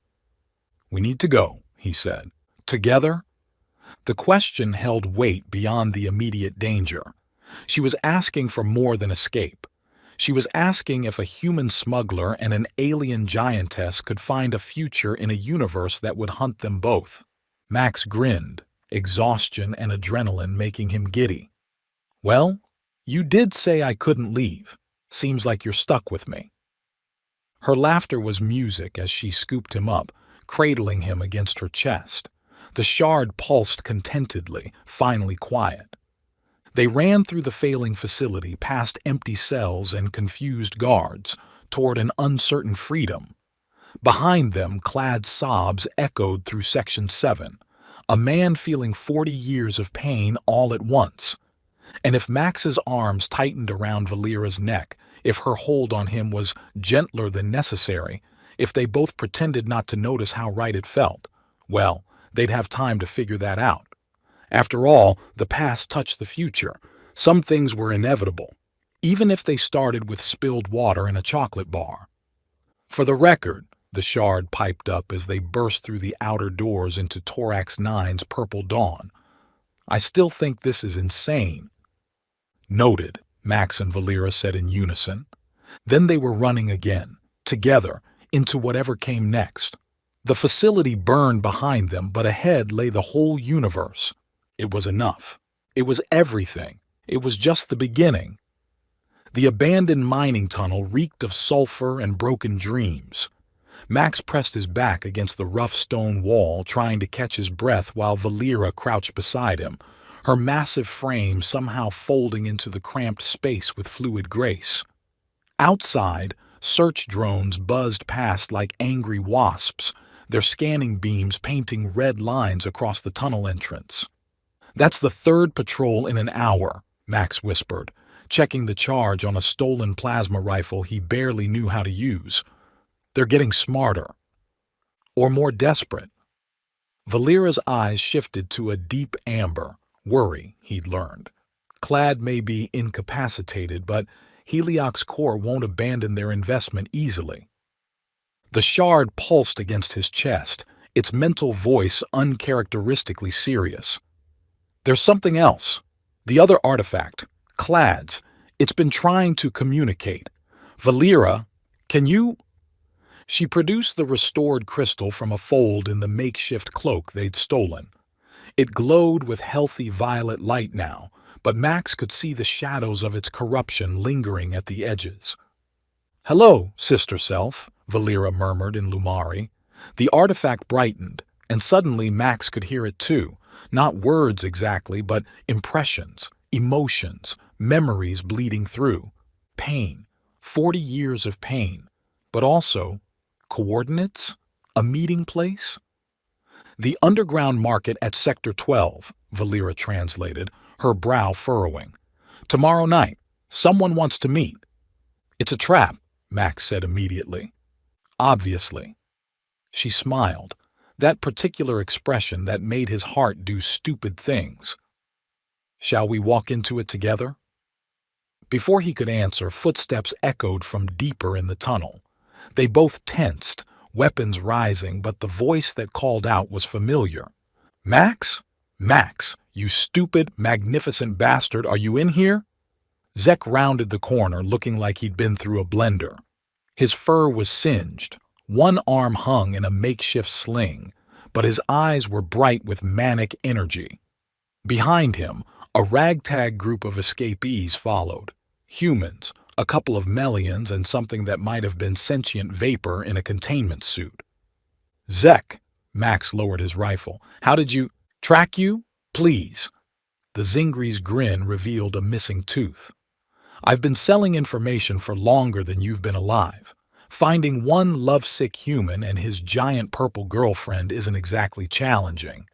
We need to go, he said. Together? The question held weight beyond the immediate danger. She was asking for more than escape. She was asking if a human smuggler and an alien giantess could find a future in a universe that would hunt them both. Max grinned, exhaustion and adrenaline making him giddy. Well, you did say I couldn't leave. Seems like you're stuck with me. Her laughter was music as she scooped him up, cradling him against her chest. The shard pulsed contentedly, finally quiet. They ran through the failing facility, past empty cells and confused guards, toward an uncertain freedom. Behind them, Clad's sobs echoed through Section 7, a man feeling 40 years of pain all at once. And if Max's arms tightened around Valera's neck, if her hold on him was gentler than necessary, if they both pretended not to notice how right it felt, well, they'd have time to figure that out. After all, the past touched the future. Some things were inevitable, even if they started with spilled water in a chocolate bar. For the record, the shard piped up as they burst through the outer doors into Thorax 9's purple dawn. I still think this is insane. Noted, Max and Valera said in unison. Then they were running again, together, into whatever came next. The facility burned behind them, but ahead lay the whole universe. It was enough. It was everything. It was just the beginning. The abandoned mining tunnel reeked of sulfur and broken dreams. Max pressed his back against the rough stone wall, trying to catch his breath while Valera crouched beside him, her massive frame somehow folding into the cramped space with fluid grace. Outside, search drones buzzed past like angry wasps, their scanning beams painting red lines across the tunnel entrance. That's the third patrol in an hour, Max whispered, checking the charge on a stolen plasma rifle he barely knew how to use. They're getting smarter. Or more desperate. Valera's eyes shifted to a deep amber, worry, he'd learned. Clad may be incapacitated, but Helioc's core won't abandon their investment easily. The shard pulsed against his chest, its mental voice uncharacteristically serious. There's something else. The other artifact, Clad's. It's been trying to communicate. Valera, can you? She produced the restored crystal from a fold in the makeshift cloak they'd stolen. It glowed with healthy violet light now, but Max could see the shadows of its corruption lingering at the edges. "Hello, sister self," Valera murmured in Lumari. The artifact brightened, and suddenly Max could hear it too. Not words exactly, but impressions, emotions, memories bleeding through. Pain. 40 years of pain. But also, coordinates? A meeting place? "The underground market at Sector 12, Valera translated, her brow furrowing. "Tomorrow night. Someone wants to meet." "It's a trap," Max said immediately. "Obviously." She smiled, that particular expression that made his heart do stupid things. "Shall we walk into it together?" Before he could answer, footsteps echoed from deeper in the tunnel. They both tensed, weapons rising, but the voice that called out was familiar. "Max? Max, you stupid, magnificent bastard, are you in here?" Zek rounded the corner, looking like he'd been through a blender. His fur was singed, one arm hung in a makeshift sling, but his eyes were bright with manic energy. Behind him, a ragtag group of escapees followed. Humans, a couple of Melians, and something that might have been sentient vapor in a containment suit. "Zek," Max lowered his rifle. "How did you track you? Please." The Zingri's grin revealed a missing tooth. "I've been selling information for longer than you've been alive. Finding one lovesick human and his giant purple girlfriend isn't exactly challenging."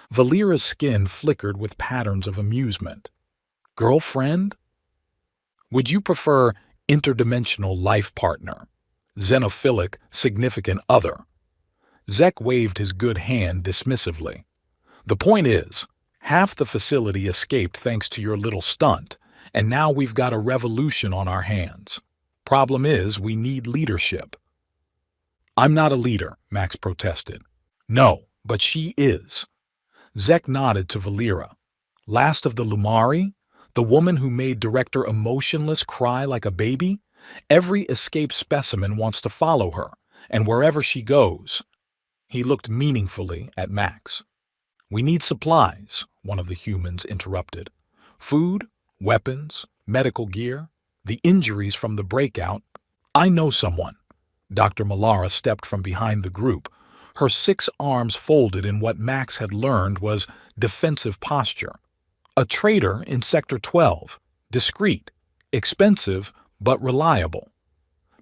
Valera's skin flickered with patterns of amusement. "Girlfriend? Would you prefer interdimensional life partner? Xenophilic significant other?" Zek waved his good hand dismissively. "The point is, half the facility escaped thanks to your little stunt, and now we've got a revolution on our hands. Problem is, we need leadership." "I'm not a leader," Max protested. "No, but she is." Zek nodded to Valera. "Last of the Lumari? The woman who made Director Emotionless cry like a baby? Every escaped specimen wants to follow her, and wherever she goes." He looked meaningfully at Max. "We need supplies," one of the humans interrupted. "Food, weapons, medical gear, the injuries from the breakout." "I know someone." Dr. Malara stepped from behind the group, her 6 arms folded in what Max had learned was defensive posture. "A trader in Sector 12, discreet, expensive, but reliable."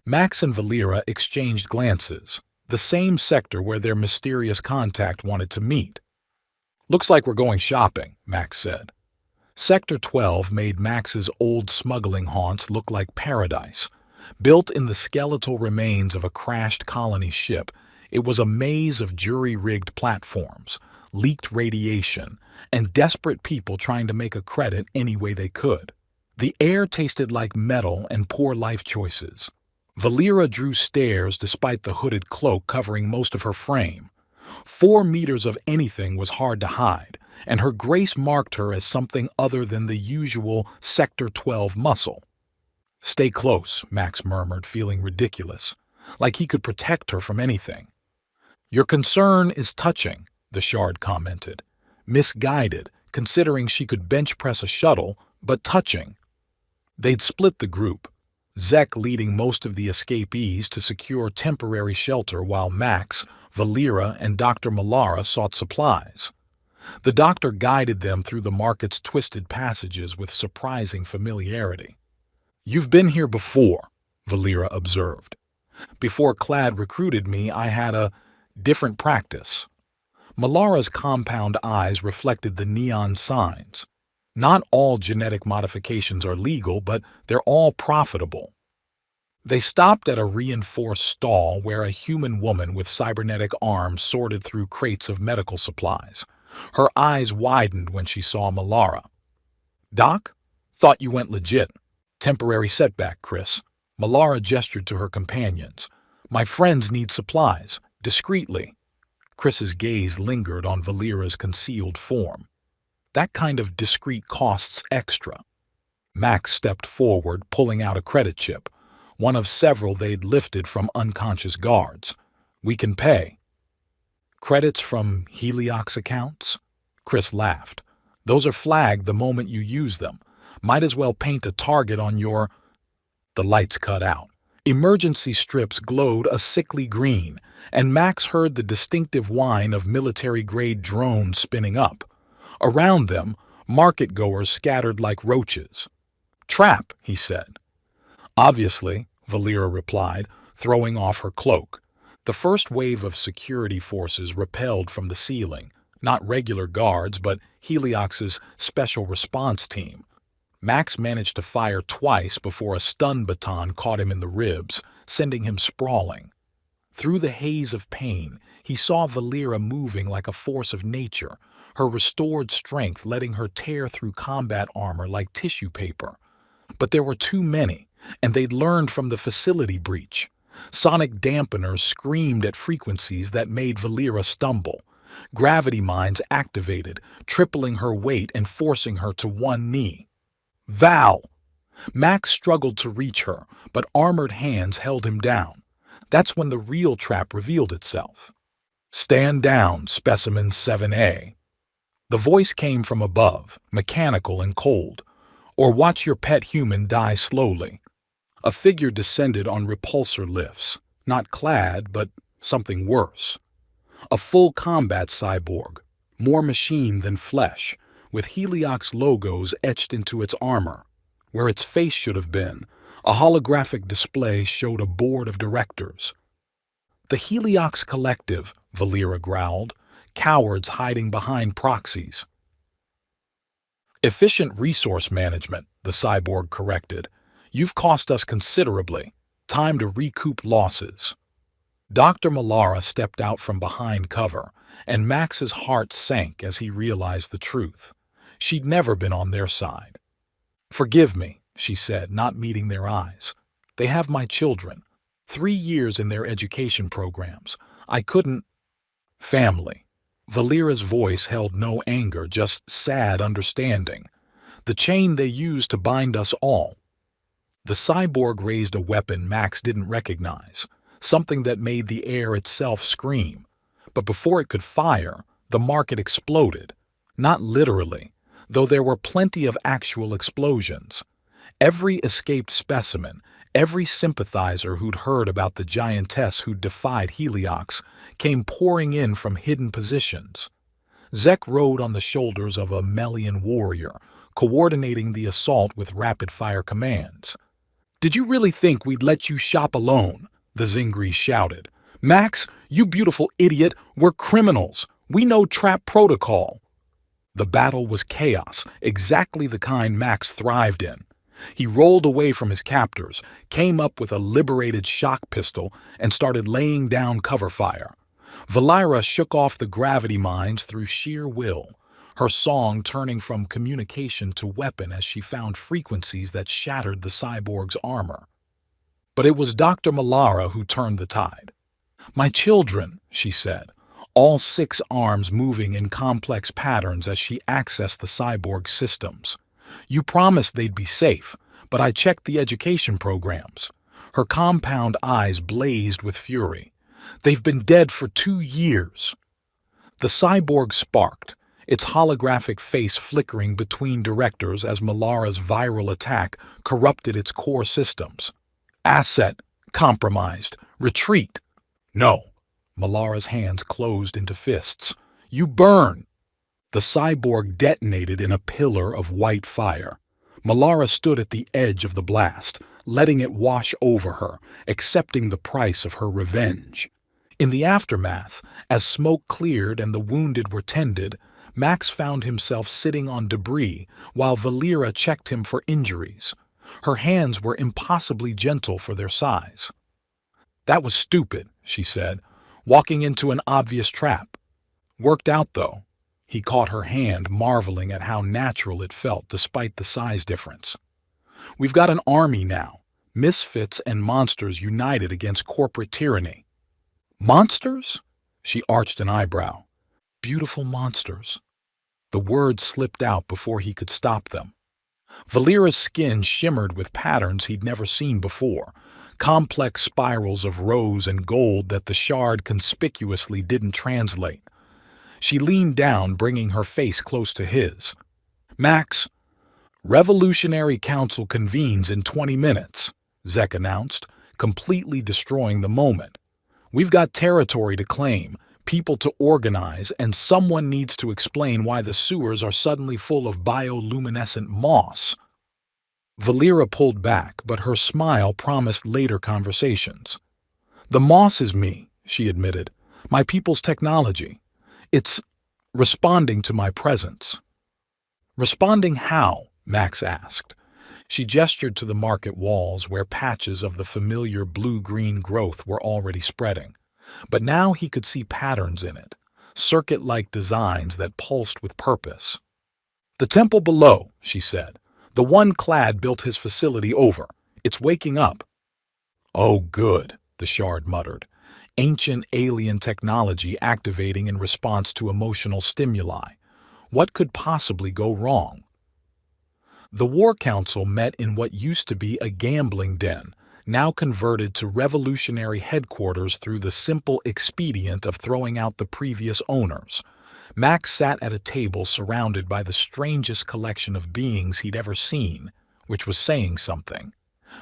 Max and Valera exchanged glances, the same sector where their mysterious contact wanted to meet. "Looks like we're going shopping," Max said. Sector 12 made Max's old smuggling haunts look like paradise. Built in the skeletal remains of a crashed colony ship, it was a maze of jury-rigged platforms, leaked radiation, and desperate people trying to make a credit any way they could. The air tasted like metal and poor life choices. Valera drew stares despite the hooded cloak covering most of her frame. 4 meters of anything was hard to hide, and her grace marked her as something other than the usual Sector 12 muscle. "Stay close," Max murmured, feeling ridiculous, like he could protect her from anything. "Your concern is touching," the Shard commented. "Misguided, considering she could bench press a shuttle, but touching." They'd split the group, Zek leading most of the escapees to secure temporary shelter while Max, Valera, and Dr. Malara sought supplies. The doctor guided them through the market's twisted passages with surprising familiarity. "You've been here before," Valera observed. "Before Clad recruited me, I had a different practice." Malara's compound eyes reflected the neon signs. "Not all genetic modifications are legal, but they're all profitable." They stopped at a reinforced stall where a human woman with cybernetic arms sorted through crates of medical supplies. Her eyes widened when she saw Malara. "Doc? Thought you went legit." "Temporary setback, Chris." Malara gestured to her companions. "My friends need supplies, discreetly." Chris's gaze lingered on Valera's concealed form. "That kind of discreet costs extra." Max stepped forward, pulling out a credit chip, one of several they'd lifted from unconscious guards. "We can pay." "Credits from Heliox accounts?" Chris laughed. "Those are flagged the moment you use them. Might as well paint a target on your—" The lights cut out, Emergency strips glowed a sickly green, and Max heard the distinctive whine of military-grade drones spinning up. Around them, market-goers scattered like roaches. "Trap," he said. "Obviously," Valera replied, throwing off her cloak. The first wave of security forces rappelled from the ceiling, not regular guards, but Heliox's special response team. Max managed to fire twice before a stun baton caught him in the ribs, sending him sprawling. Through the haze of pain, he saw Valera moving like a force of nature, her restored strength letting her tear through combat armor like tissue paper. But there were too many, and they'd learned from the facility breach. Sonic dampeners screamed at frequencies that made Valera stumble. Gravity mines activated, tripling her weight and forcing her to one knee. "Val!" Max struggled to reach her, but armored hands held him down. That's when the real trap revealed itself. "Stand down, Specimen 7A." The voice came from above, mechanical and cold. "Or watch your pet human die slowly." A figure descended on repulsor lifts, not clad, but something worse. A full combat cyborg, more machine than flesh, with Heliox logos etched into its armor. Where its face should have been, a holographic display showed a board of directors. "The Heliox Collective," Valera growled, "cowards hiding behind proxies." "Efficient resource management," the cyborg corrected. "You've cost us considerably. Time to recoup losses." Dr. Malara stepped out from behind cover, and Max's heart sank as he realized the truth. She'd never been on their side. "Forgive me," she said, not meeting their eyes. "They have my children. 3 years in their education programs. I couldn't—" "Family." Valera's voice held no anger, just sad understanding. "The chain they used to bind us all." The cyborg raised a weapon Max didn't recognize, something that made the air itself scream. But before it could fire, the market exploded. Not literally, though there were plenty of actual explosions. Every escaped specimen, every sympathizer who'd heard about the giantess who'd defied Heliox, came pouring in from hidden positions. Zek rode on the shoulders of a Melian warrior, coordinating the assault with rapid-fire commands. "Did you really think we'd let you shop alone?" the Zingri shouted. "Max, you beautiful idiot, we're criminals. We know trap protocol." The battle was chaos, exactly the kind Max thrived in. He rolled away from his captors, came up with a liberated shock pistol, and started laying down cover fire. Valera shook off the gravity mines through sheer will, her song turning from communication to weapon as she found frequencies that shattered the cyborg's armor. But it was Dr. Malara who turned the tide. "My children," she said, all 6 arms moving in complex patterns as she accessed the cyborg's systems. "You promised they'd be safe, but I checked the education programs." Her compound eyes blazed with fury. "They've been dead for 2 years." The cyborg sparked, its holographic face flickering between directors as Malara's viral attack corrupted its core systems. "Asset compromised. Retreat." "No." Malara's hands closed into fists. "You burn!" The cyborg detonated in a pillar of white fire. Malara stood at the edge of the blast, letting it wash over her, accepting the price of her revenge. In the aftermath, as smoke cleared and the wounded were tended, Max found himself sitting on debris while Valera checked him for injuries. Her hands were impossibly gentle for their size. "That was stupid," she said, "walking into an obvious trap. Worked out, though." He caught her hand, marveling at how natural it felt despite the size difference. "We've got an army now, misfits and monsters united against corporate tyranny." "Monsters?" She arched an eyebrow. "Beautiful monsters." The words slipped out before he could stop them. Valera's skin shimmered with patterns he'd never seen before, complex spirals of rose and gold that the shard conspicuously didn't translate. She leaned down, bringing her face close to his. "Max, Revolutionary Council convenes in 20 minutes, Zek announced, completely destroying the moment. We've got territory to claim, people to organize, and someone needs to explain why the sewers are suddenly full of bioluminescent moss. Valera pulled back, but her smile promised later conversations. The moss is me, she admitted. My people's technology. It's responding to my presence. Responding how? Max asked. She gestured to the market walls where patches of the familiar blue-green growth were already spreading. But now he could see patterns in it, circuit-like designs that pulsed with purpose. The temple below, she said. The one Clad built his facility over. It's waking up. Oh, good, the Shard muttered. Ancient alien technology activating in response to emotional stimuli. What could possibly go wrong? The War Council met in what used to be a gambling den, now converted to revolutionary headquarters through the simple expedient of throwing out the previous owners. Max sat at a table surrounded by the strangest collection of beings he'd ever seen, which was saying something.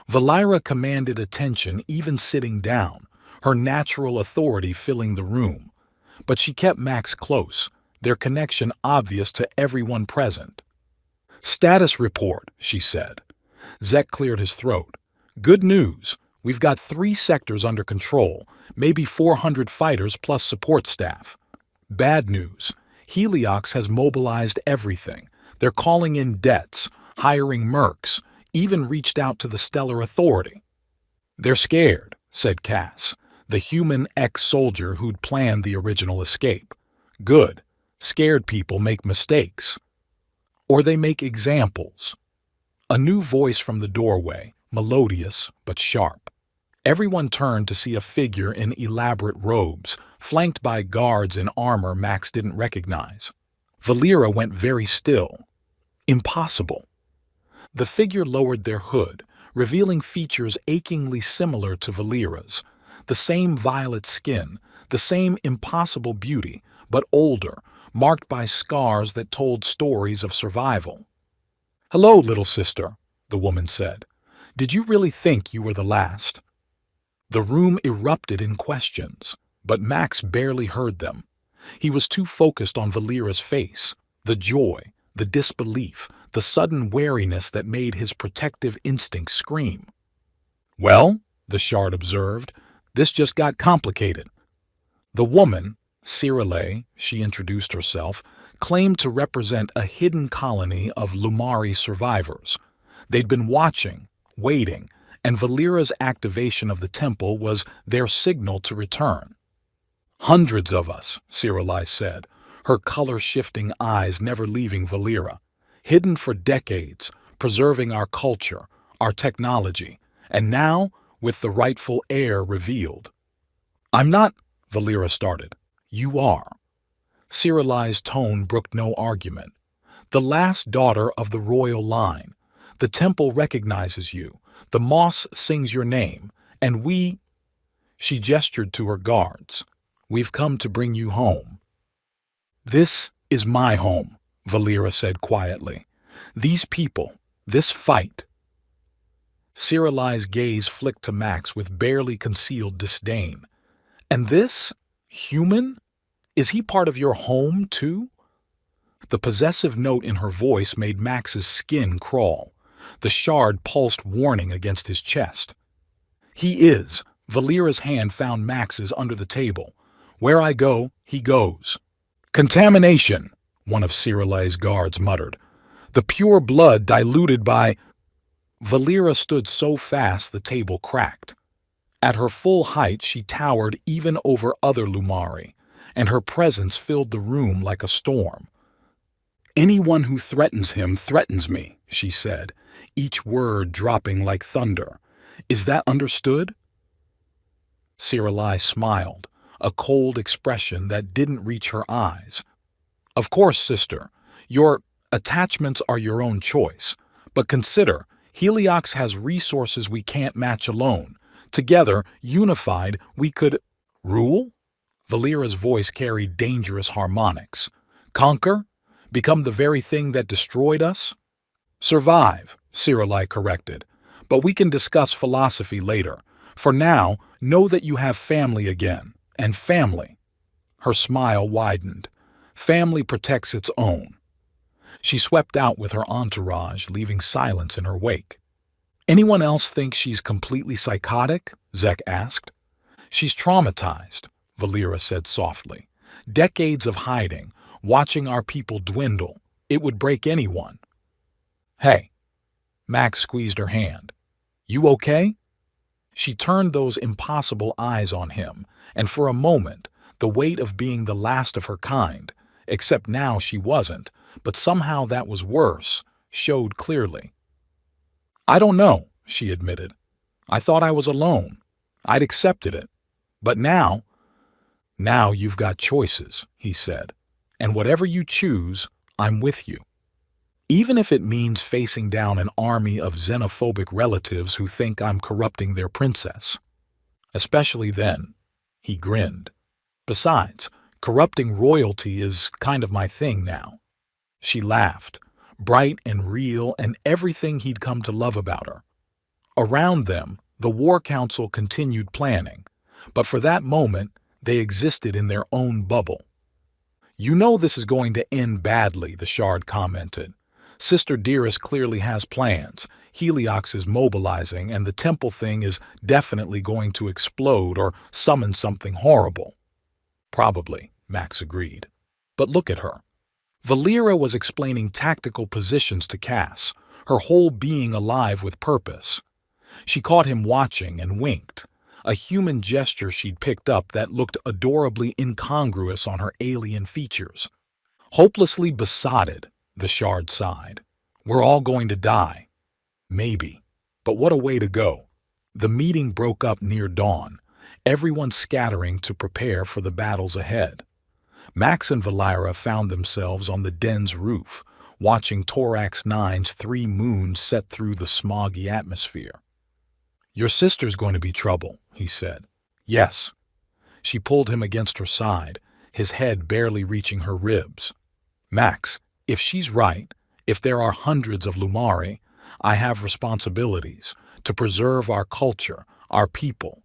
Valera commanded attention even sitting down, her natural authority filling the room. But she kept Max close, their connection obvious to everyone present. Status report, she said. Zek cleared his throat. Good news. We've got 3 sectors under control, maybe 400 fighters plus support staff. Bad news. Heliox has mobilized everything. They're calling in debts, hiring mercs, even reached out to the Stellar Authority. They're scared, said Cass, the human ex-soldier who'd planned the original escape. Good. Scared people make mistakes. Or they make examples. A new voice from the doorway, melodious but sharp. Everyone turned to see a figure in elaborate robes, flanked by guards in armor Max didn't recognize. Valera went very still. Impossible. The figure lowered their hood, revealing features achingly similar to Valera's. The same violet skin, the same impossible beauty, but older, marked by scars that told stories of survival. Hello, little sister, the woman said. Did you really think you were the last? The room erupted in questions, but Max barely heard them. He was too focused on Valera's face, the joy, the disbelief, the sudden wariness that made his protective instincts scream. Well, the Shard observed, this just got complicated. The woman, Cirale, she introduced herself, claimed to represent a hidden colony of Lumari survivors. They'd been watching, waiting, and Valera's activation of the temple was their signal to return. Hundreds of us, Cirale said, her color-shifting eyes never leaving Valera, hidden for decades, preserving our culture, our technology, and now, with the rightful heir revealed. I'm not, Valera started. You are. Cirale's tone brooked no argument. The last daughter of the royal line. The temple recognizes you. The moss sings your name. And we... She gestured to her guards. We've come to bring you home. This is my home, Valera said quietly. These people, this fight. Cirale's gaze flicked to Max with barely concealed disdain. And this? Human? Is he part of your home, too? The possessive note in her voice made Max's skin crawl. The Shard pulsed warning against his chest. He is. Valera's hand found Max's under the table. Where I go, he goes. Contamination, one of Cirale's guards muttered. The pure blood diluted by... Valera stood so fast the table cracked. At her full height she towered even over other Lumari, and her presence filled the room like a storm. Anyone who threatens him threatens me, she said, each word dropping like thunder. Is that understood? Cirale smiled, a cold expression that didn't reach her eyes. Of course, sister, your attachments are your own choice, but consider, Heliox has resources we can't match alone. Together, unified, we could... Rule? Valera's voice carried dangerous harmonics. Conquer? Become the very thing that destroyed us? Survive, Cirale corrected. But we can discuss philosophy later. For now, know that you have family again, and family. Her smile widened. Family protects its own. She swept out with her entourage, leaving silence in her wake. Anyone else think she's completely psychotic? Zek asked. She's traumatized, Valera said softly. Decades of hiding, watching our people dwindle. It would break anyone. Hey, Max squeezed her hand. You okay? She turned those impossible eyes on him, and for a moment, the weight of being the last of her kind, except now she wasn't, but somehow that was worse, showed clearly. I don't know, she admitted. I thought I was alone. I'd accepted it. But now you've got choices, he said. And whatever you choose, I'm with you. Even if it means facing down an army of xenophobic relatives who think I'm corrupting their princess. Especially then, he grinned. Besides, corrupting royalty is kind of my thing now. She laughed, bright and real and everything he'd come to love about her. Around them, the War Council continued planning, but for that moment, they existed in their own bubble. You know this is going to end badly, the Shard commented. Sister Dearest clearly has plans. Heliox is mobilizing, and the temple thing is definitely going to explode or summon something horrible. Probably, Max agreed. But look at her. Valera was explaining tactical positions to Cass, her whole being alive with purpose. She caught him watching and winked, a human gesture she'd picked up that looked adorably incongruous on her alien features. Hopelessly besotted, the Shard sighed. We're all going to die. Maybe. But what a way to go. The meeting broke up near dawn, everyone scattering to prepare for the battles ahead. Max and Valera found themselves on the den's roof, watching Torax 9's 3 moons set through the smoggy atmosphere. Your sister's going to be trouble, he said. Yes. She pulled him against her side, his head barely reaching her ribs. Max, if she's right, if there are hundreds of Lumari, I have responsibilities to preserve our culture, our people.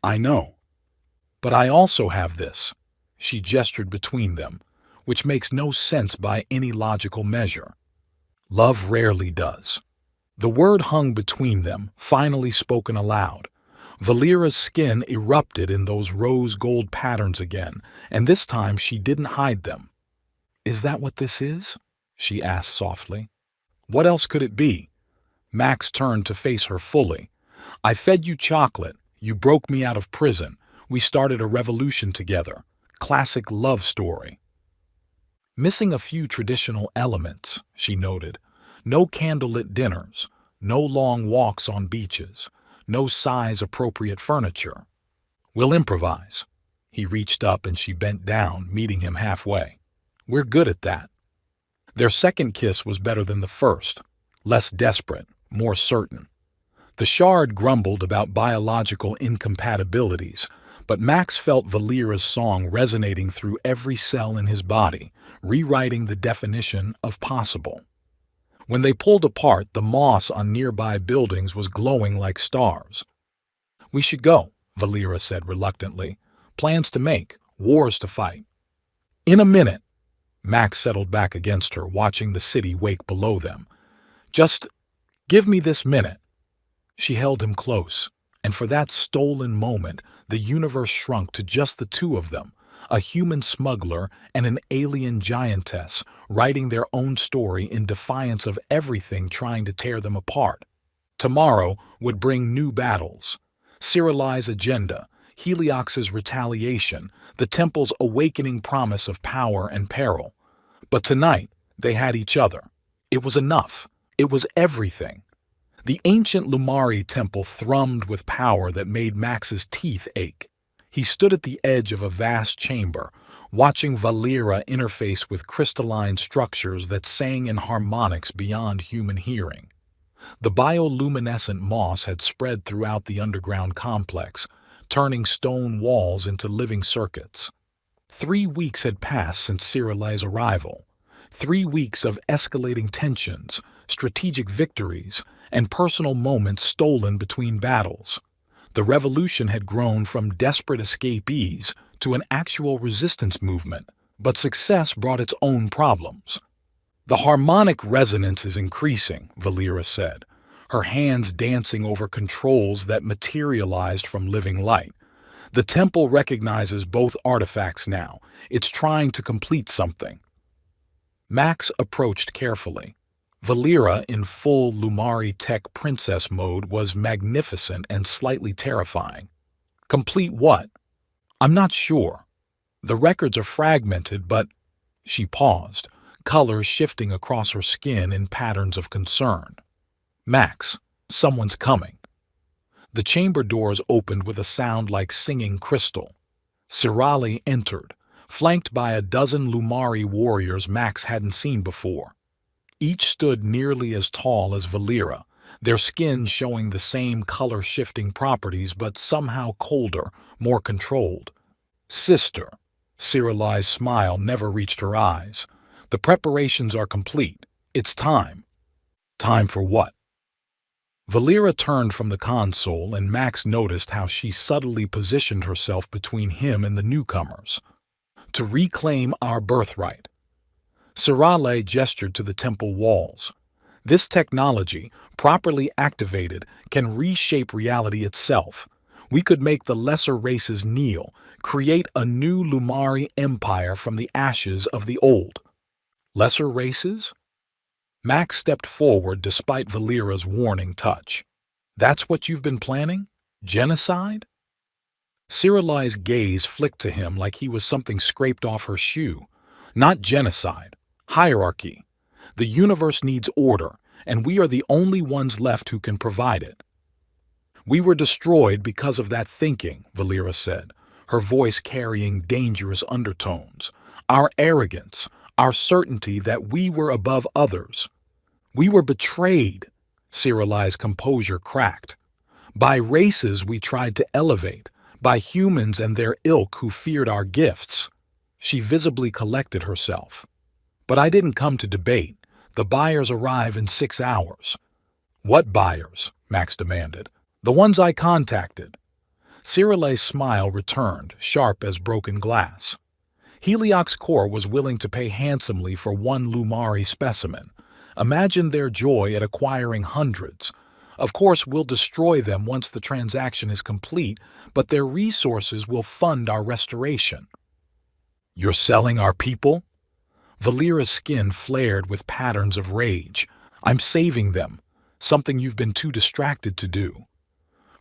I know. But I also have this, she gestured between them, which makes no sense by any logical measure. Love rarely does. The word hung between them, finally spoken aloud. Valera's skin erupted in those rose-gold patterns again, and this time she didn't hide them. Is that what this is? She asked softly. What else could it be? Max turned to face her fully. I fed you chocolate. You broke me out of prison. We started a revolution together. Classic love story. Missing a few traditional elements, she noted. No candlelit dinners, no long walks on beaches, no size-appropriate furniture. We'll improvise. He reached up and she bent down, meeting him halfway. We're good at that. Their second kiss was better than the first, less desperate, more certain. The Shard grumbled about biological incompatibilities, but Max felt Valera's song resonating through every cell in his body, rewriting the definition of possible. When they pulled apart, the moss on nearby buildings was glowing like stars. We should go, Valera said reluctantly. Plans to make, wars to fight. In a minute. Max settled back against her, watching the city wake below them. Just give me this minute. She held him close, and for that stolen moment, the universe shrunk to just the two of them, a human smuggler and an alien giantess, writing their own story in defiance of everything trying to tear them apart. Tomorrow would bring new battles. Cyrilai's agenda, Heliox's retaliation, the temple's awakening promise of power and peril. But tonight, they had each other. It was enough. It was everything. The ancient Lumari temple thrummed with power that made Max's teeth ache. He stood at the edge of a vast chamber, watching Valera interface with crystalline structures that sang in harmonics beyond human hearing. The bioluminescent moss had spread throughout the underground complex, turning stone walls into living circuits. 3 weeks had passed since Cyrilai's arrival. 3 weeks of escalating tensions, strategic victories, and personal moments stolen between battles. The revolution had grown from desperate escapees to an actual resistance movement, but success brought its own problems. The harmonic resonance is increasing, Valera said, her hands dancing over controls that materialized from living light. The temple recognizes both artifacts now. It's trying to complete something. Max approached carefully. Valera, in full Lumari Tech princess mode, was magnificent and slightly terrifying. Complete what? I'm not sure. The records are fragmented, but... She paused, colors shifting across her skin in patterns of concern. Max, someone's coming. The chamber doors opened with a sound like singing crystal. Sirali entered, flanked by a dozen Lumari warriors Max hadn't seen before. Each stood nearly as tall as Valera, their skin showing the same color-shifting properties but somehow colder, more controlled. Sister, Sirali's smile never reached her eyes. The preparations are complete. It's time. Time for what? Valera turned from the console, and Max noticed how she subtly positioned herself between him and the newcomers. To reclaim our birthright. Sirale gestured to the temple walls. This technology, properly activated, can reshape reality itself. We could make the lesser races kneel, create a new Lumari empire from the ashes of the old. Lesser races? Max stepped forward despite Valera's warning touch. That's what you've been planning? Genocide? Sirali's gaze flicked to him like he was something scraped off her shoe. Not genocide. Hierarchy. The universe needs order, and we are the only ones left who can provide it. We were destroyed because of that thinking, Valera said, her voice carrying dangerous undertones. Our arrogance, our certainty that we were above others. We were betrayed, Sirali's composure cracked. By races we tried to elevate, by humans and their ilk who feared our gifts. She visibly collected herself. But I didn't come to debate. The buyers arrive in 6 hours. What buyers? Max demanded. The ones I contacted. Sirale's smile returned, sharp as broken glass. Heliox Corps was willing to pay handsomely for one Lumari specimen. Imagine their joy at acquiring hundreds. Of course, we'll destroy them once the transaction is complete, but their resources will fund our restoration. You're selling our people? Valera's skin flared with patterns of rage. I'm saving them, something you've been too distracted to do.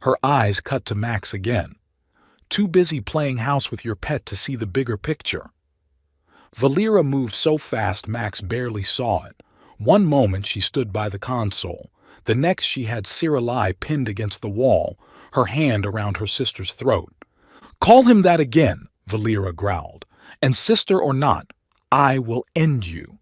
Her eyes cut to Max again. Too busy playing house with your pet to see the bigger picture. Valera moved so fast Max barely saw it. One moment she stood by the console. The next she had Sirali pinned against the wall, her hand around her sister's throat. Call him that again, Valera growled. And sister or not, I will end you.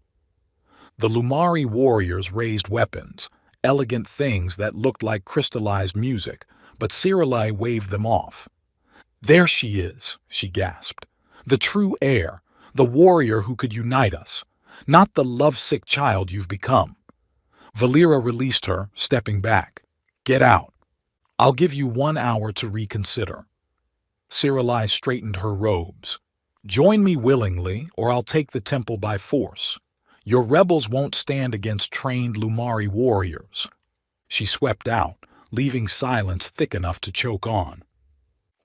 The Lumari warriors raised weapons, elegant things that looked like crystallized music, but Sirali waved them off. There she is, she gasped. The true heir, the warrior who could unite us, not the lovesick child you've become. Valera released her, stepping back. Get out. I'll give you 1 hour to reconsider. Sirali straightened her robes. Join me willingly, or I'll take the temple by force. Your rebels won't stand against trained Lumari warriors. She swept out, leaving silence thick enough to choke on.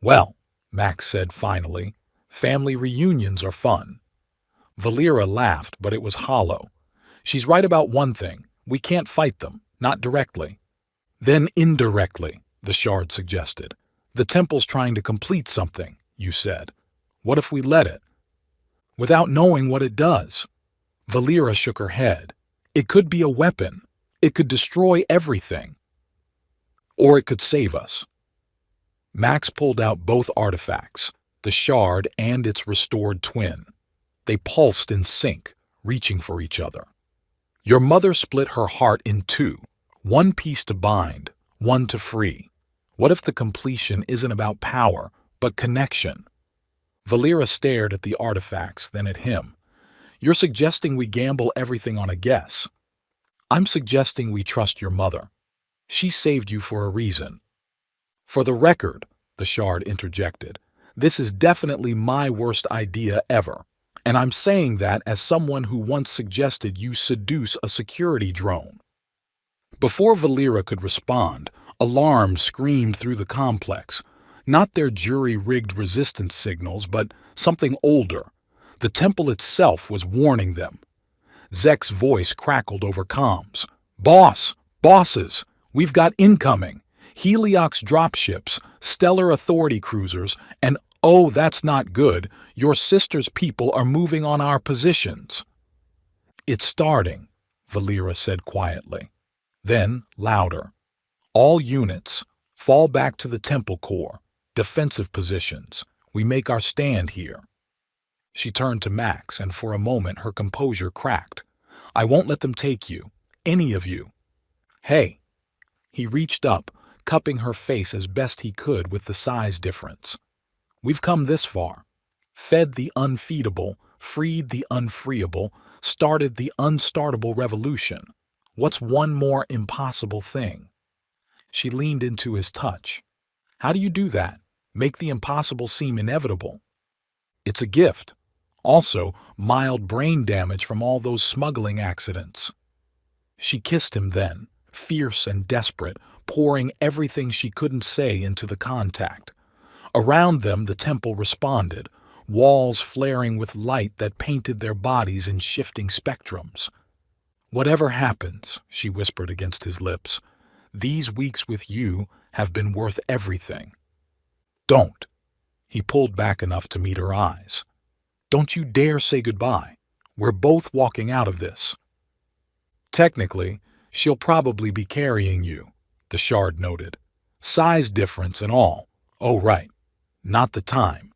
Well, Max said finally, family reunions are fun. Valera laughed, but it was hollow. She's right about one thing. We can't fight them, not directly. Then indirectly, the Shard suggested. The temple's trying to complete something, you said. What if we let it? Without knowing what it does. Valera shook her head. It could be a weapon. It could destroy everything. Or it could save us. Max pulled out both artifacts, the Shard and its restored twin. They pulsed in sync, reaching for each other. Your mother split her heart in two, one piece to bind, one to free. What if the completion isn't about power, but connection? Valera stared at the artifacts, then at him. You're suggesting we gamble everything on a guess. I'm suggesting we trust your mother. She saved you for a reason. For the record, the Shard interjected, this is definitely my worst idea ever. And I'm saying that as someone who once suggested you seduce a security drone. Before Valera could respond, alarms screamed through the complex. Not their jury-rigged resistance signals, but something older. The temple itself was warning them. Zek's voice crackled over comms. Bosses, we've got incoming. Heliox dropships, Stellar Authority cruisers, and oh, that's not good, your sister's people are moving on our positions. It's starting, Valera said quietly. Then, louder. All units, fall back to the temple core. Defensive positions. We make our stand here. She turned to Max, and for a moment her composure cracked. I won't let them take you. Any of you. Hey. He reached up, cupping her face as best he could with the size difference. We've come this far. Fed the unfeedable, freed the unfreeable, started the unstartable revolution. What's one more impossible thing? She leaned into his touch. How do you do that? Make the impossible seem inevitable. It's a gift. Also, mild brain damage from all those smuggling accidents. She kissed him then, fierce and desperate, pouring everything she couldn't say into the contact. Around them the temple responded, walls flaring with light that painted their bodies in shifting spectrums. Whatever happens, she whispered against his lips, these weeks with you have been worth everything. Don't. He pulled back enough to meet her eyes. Don't you dare say goodbye. We're both walking out of this. Technically, she'll probably be carrying you, the Shard noted. Size difference and all. Oh, right. Not the time.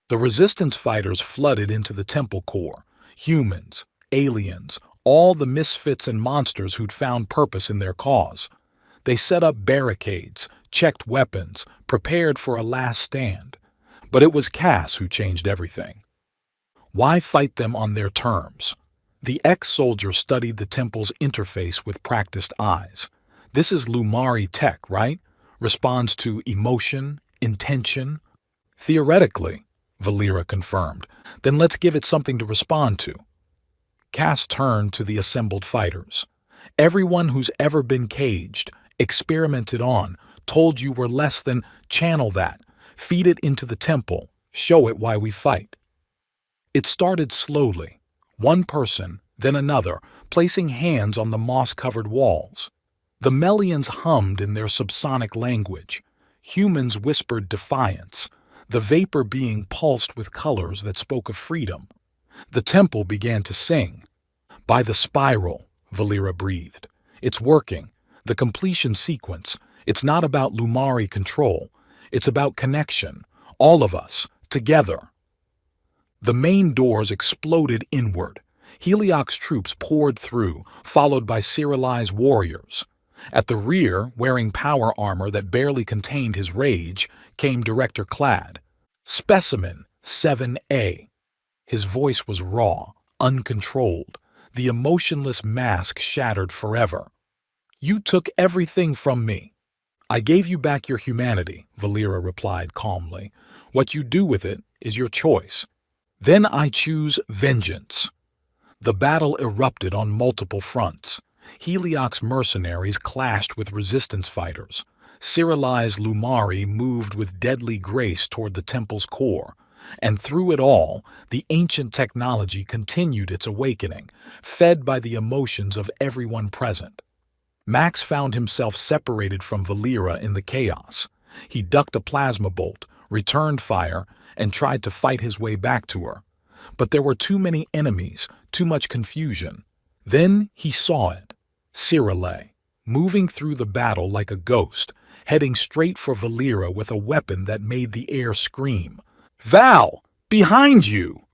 The resistance fighters flooded into the temple core. Humans, aliens, all the misfits and monsters who'd found purpose in their cause. They set up barricades, checked weapons, prepared for a last stand. But it was Cass who changed everything. Why fight them on their terms? The ex-soldier studied the temple's interface with practiced eyes. This is Lumari tech, right? Responds to emotion, intention. Theoretically, Valera confirmed. Then let's give it something to respond to. Cass turned to the assembled fighters. Everyone who's ever been caged, experimented on, told you we're less than, channel that, feed it into the temple, show it why we fight. It started slowly, one person, then another, placing hands on the moss-covered walls. The Melians hummed in their subsonic language. Humans whispered defiance, the vapor being pulsed with colors that spoke of freedom. The temple began to sing. By the spiral, Valera breathed. It's working. The completion sequence. It's not about Lumari control. It's about connection. All of us, together. The main doors exploded inward. Heliox troops poured through, followed by serialized warriors. At the rear, wearing power armor that barely contained his rage, came Director Clad. Specimen 7A. His voice was raw, uncontrolled. The emotionless mask shattered forever. You took everything from me. I gave you back your humanity, Valera replied calmly. What you do with it is your choice. Then I choose vengeance. The battle erupted on multiple fronts. Heliox mercenaries clashed with resistance fighters. Serialized Lumari moved with deadly grace toward the temple's core. And through it all, the ancient technology continued its awakening, fed by the emotions of everyone present. Max found himself separated from Valera in the chaos. He ducked a plasma bolt, returned fire, and tried to fight his way back to her. But there were too many enemies, too much confusion. Then he saw it. Cirale, moving through the battle like a ghost, heading straight for Valera with a weapon that made the air scream. Val! Behind you!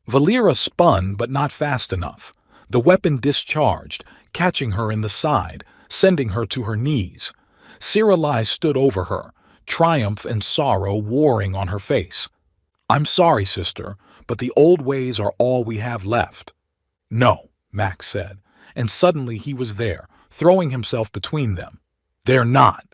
Valera spun, but not fast enough. The weapon discharged, catching her in the side, sending her to her knees. Cirale stood over her, triumph and sorrow warring on her face. I'm sorry, sister, but the old ways are all we have left. No, Max said, and suddenly he was there, throwing himself between them. They're not.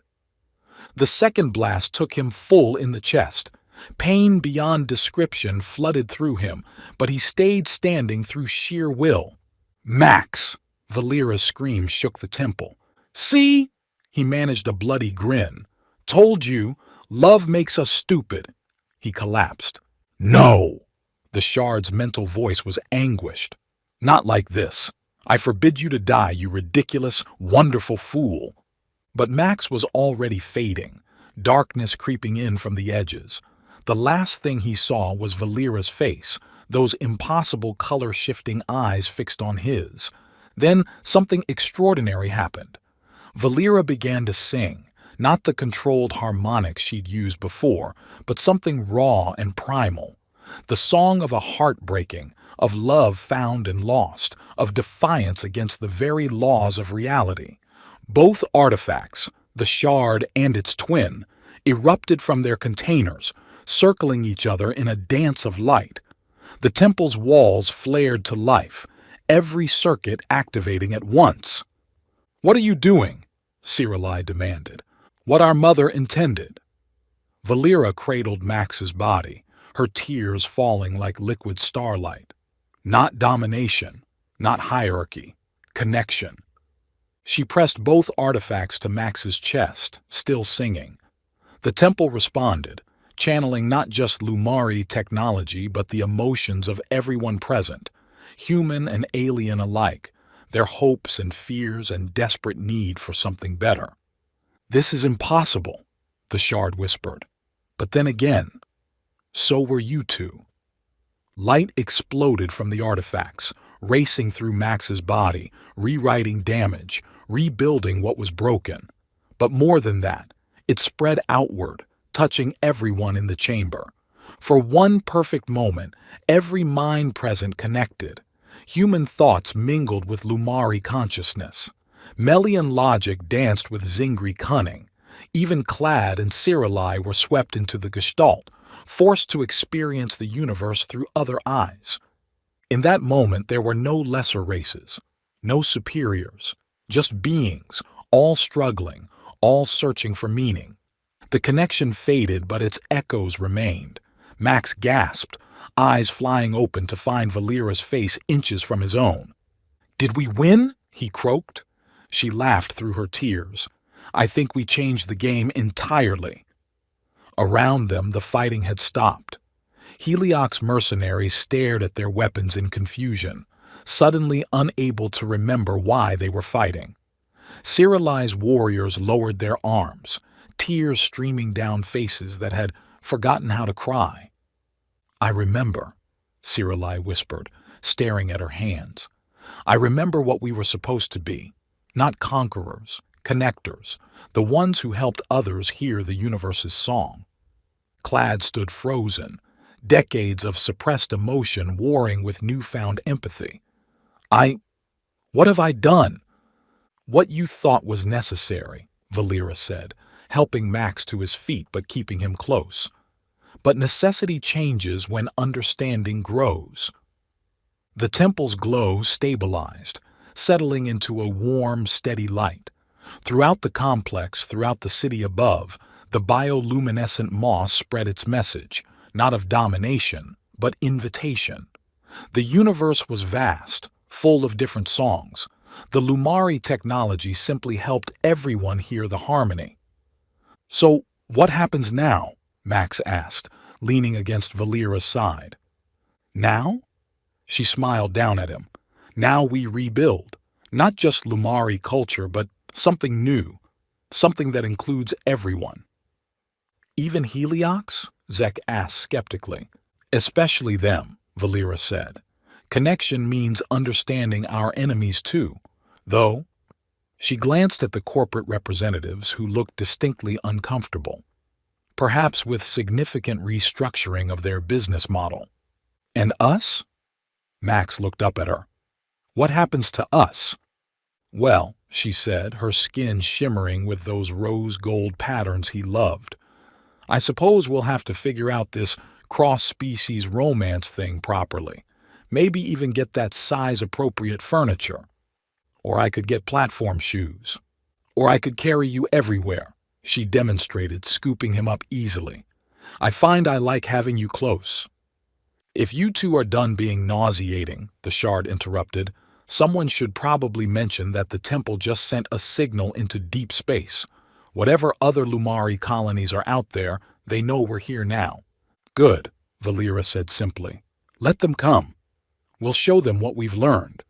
The second blast took him full in the chest. Pain beyond description flooded through him, but he stayed standing through sheer will. "Max!" Valera's scream shook the temple. "See?" He managed a bloody grin. "Told you, love makes us stupid." He collapsed. "No!" The Shard's mental voice was anguished. "Not like this. I forbid you to die, you ridiculous, wonderful fool." But Max was already fading, darkness creeping in from the edges. The last thing he saw was Valera's face, those impossible color-shifting eyes fixed on his. Then something extraordinary happened. Valera began to sing, not the controlled harmonics she'd used before, but something raw and primal. The song of a heartbreaking, of love found and lost, of defiance against the very laws of reality. Both artifacts, the Shard and its twin, erupted from their containers, circling each other in a dance of light. The temple's walls flared to life, every circuit activating at once. "What are you doing?" Sci-Fi demanded. "What our mother intended." Valera cradled Max's body, her tears falling like liquid starlight. Not domination, not hierarchy, connection. She pressed both artifacts to Max's chest, still singing. The temple responded, channeling not just Lumari technology but the emotions of everyone present, human and alien alike, their hopes and fears and desperate need for something better. "This is impossible," the Shard whispered. But then again, so were you two. Light exploded from the artifacts, racing through Max's body, rewriting damage, rebuilding what was broken. But more than that, it spread outward, touching everyone in the chamber. For one perfect moment, every mind present connected. Human thoughts mingled with Lumari consciousness. Melian logic danced with Zingri cunning. Even Clad and Sci-Fi were swept into the Gestalt, forced to experience the universe through other eyes. In that moment, there were no lesser races, no superiors, just beings, all struggling, all searching for meaning. The connection faded, but its echoes remained. Max gasped, eyes flying open to find Valera's face inches from his own. "Did we win?" he croaked. She laughed through her tears. "I think we changed the game entirely." Around them, the fighting had stopped. Helioc's mercenaries stared at their weapons in confusion, suddenly unable to remember why they were fighting. Sci-Fi's warriors lowered their arms, tears streaming down faces that had forgotten how to cry. "I remember," Sci-Fi whispered, staring at her hands. "I remember what we were supposed to be, not conquerors, connectors, the ones who helped others hear the universe's song." Clad stood frozen, decades of suppressed emotion warring with newfound empathy. What have I done?" "What you thought was necessary," Valera said, helping Max to his feet but keeping him close. "But necessity changes when understanding grows." The temple's glow stabilized, settling into a warm, steady light. Throughout the complex, throughout the city above, the bioluminescent moss spread its message, not of domination, but invitation. The universe was vast, full of different songs. The Lumari technology simply helped everyone hear the harmony. "So, what happens now?" Max asked, leaning against Valera's side. "Now?" She smiled down at him. "Now we rebuild, not just Lumari culture, but something new, something that includes everyone." "Even Heliox?" Zek asked skeptically. "Especially them," Valera said. "Connection means understanding our enemies too, though." She glanced at the corporate representatives who looked distinctly uncomfortable, perhaps with significant restructuring of their business model. "And us?" Max looked up at her. "What happens to us?" "Well," she said, her skin shimmering with those rose-gold patterns he loved, "I suppose we'll have to figure out this cross-species romance thing properly. Maybe even get that size-appropriate furniture. Or I could get platform shoes. Or I could carry you everywhere. she demonstrated, scooping him up easily. "I find I like having you close." "If you two are done being nauseating," the Shard interrupted, "someone should probably mention that the temple just sent a signal into deep space. Whatever other Lumari colonies are out there, they know we're here now." "Good," Valera said simply. "Let them come. We'll show them what we've learned."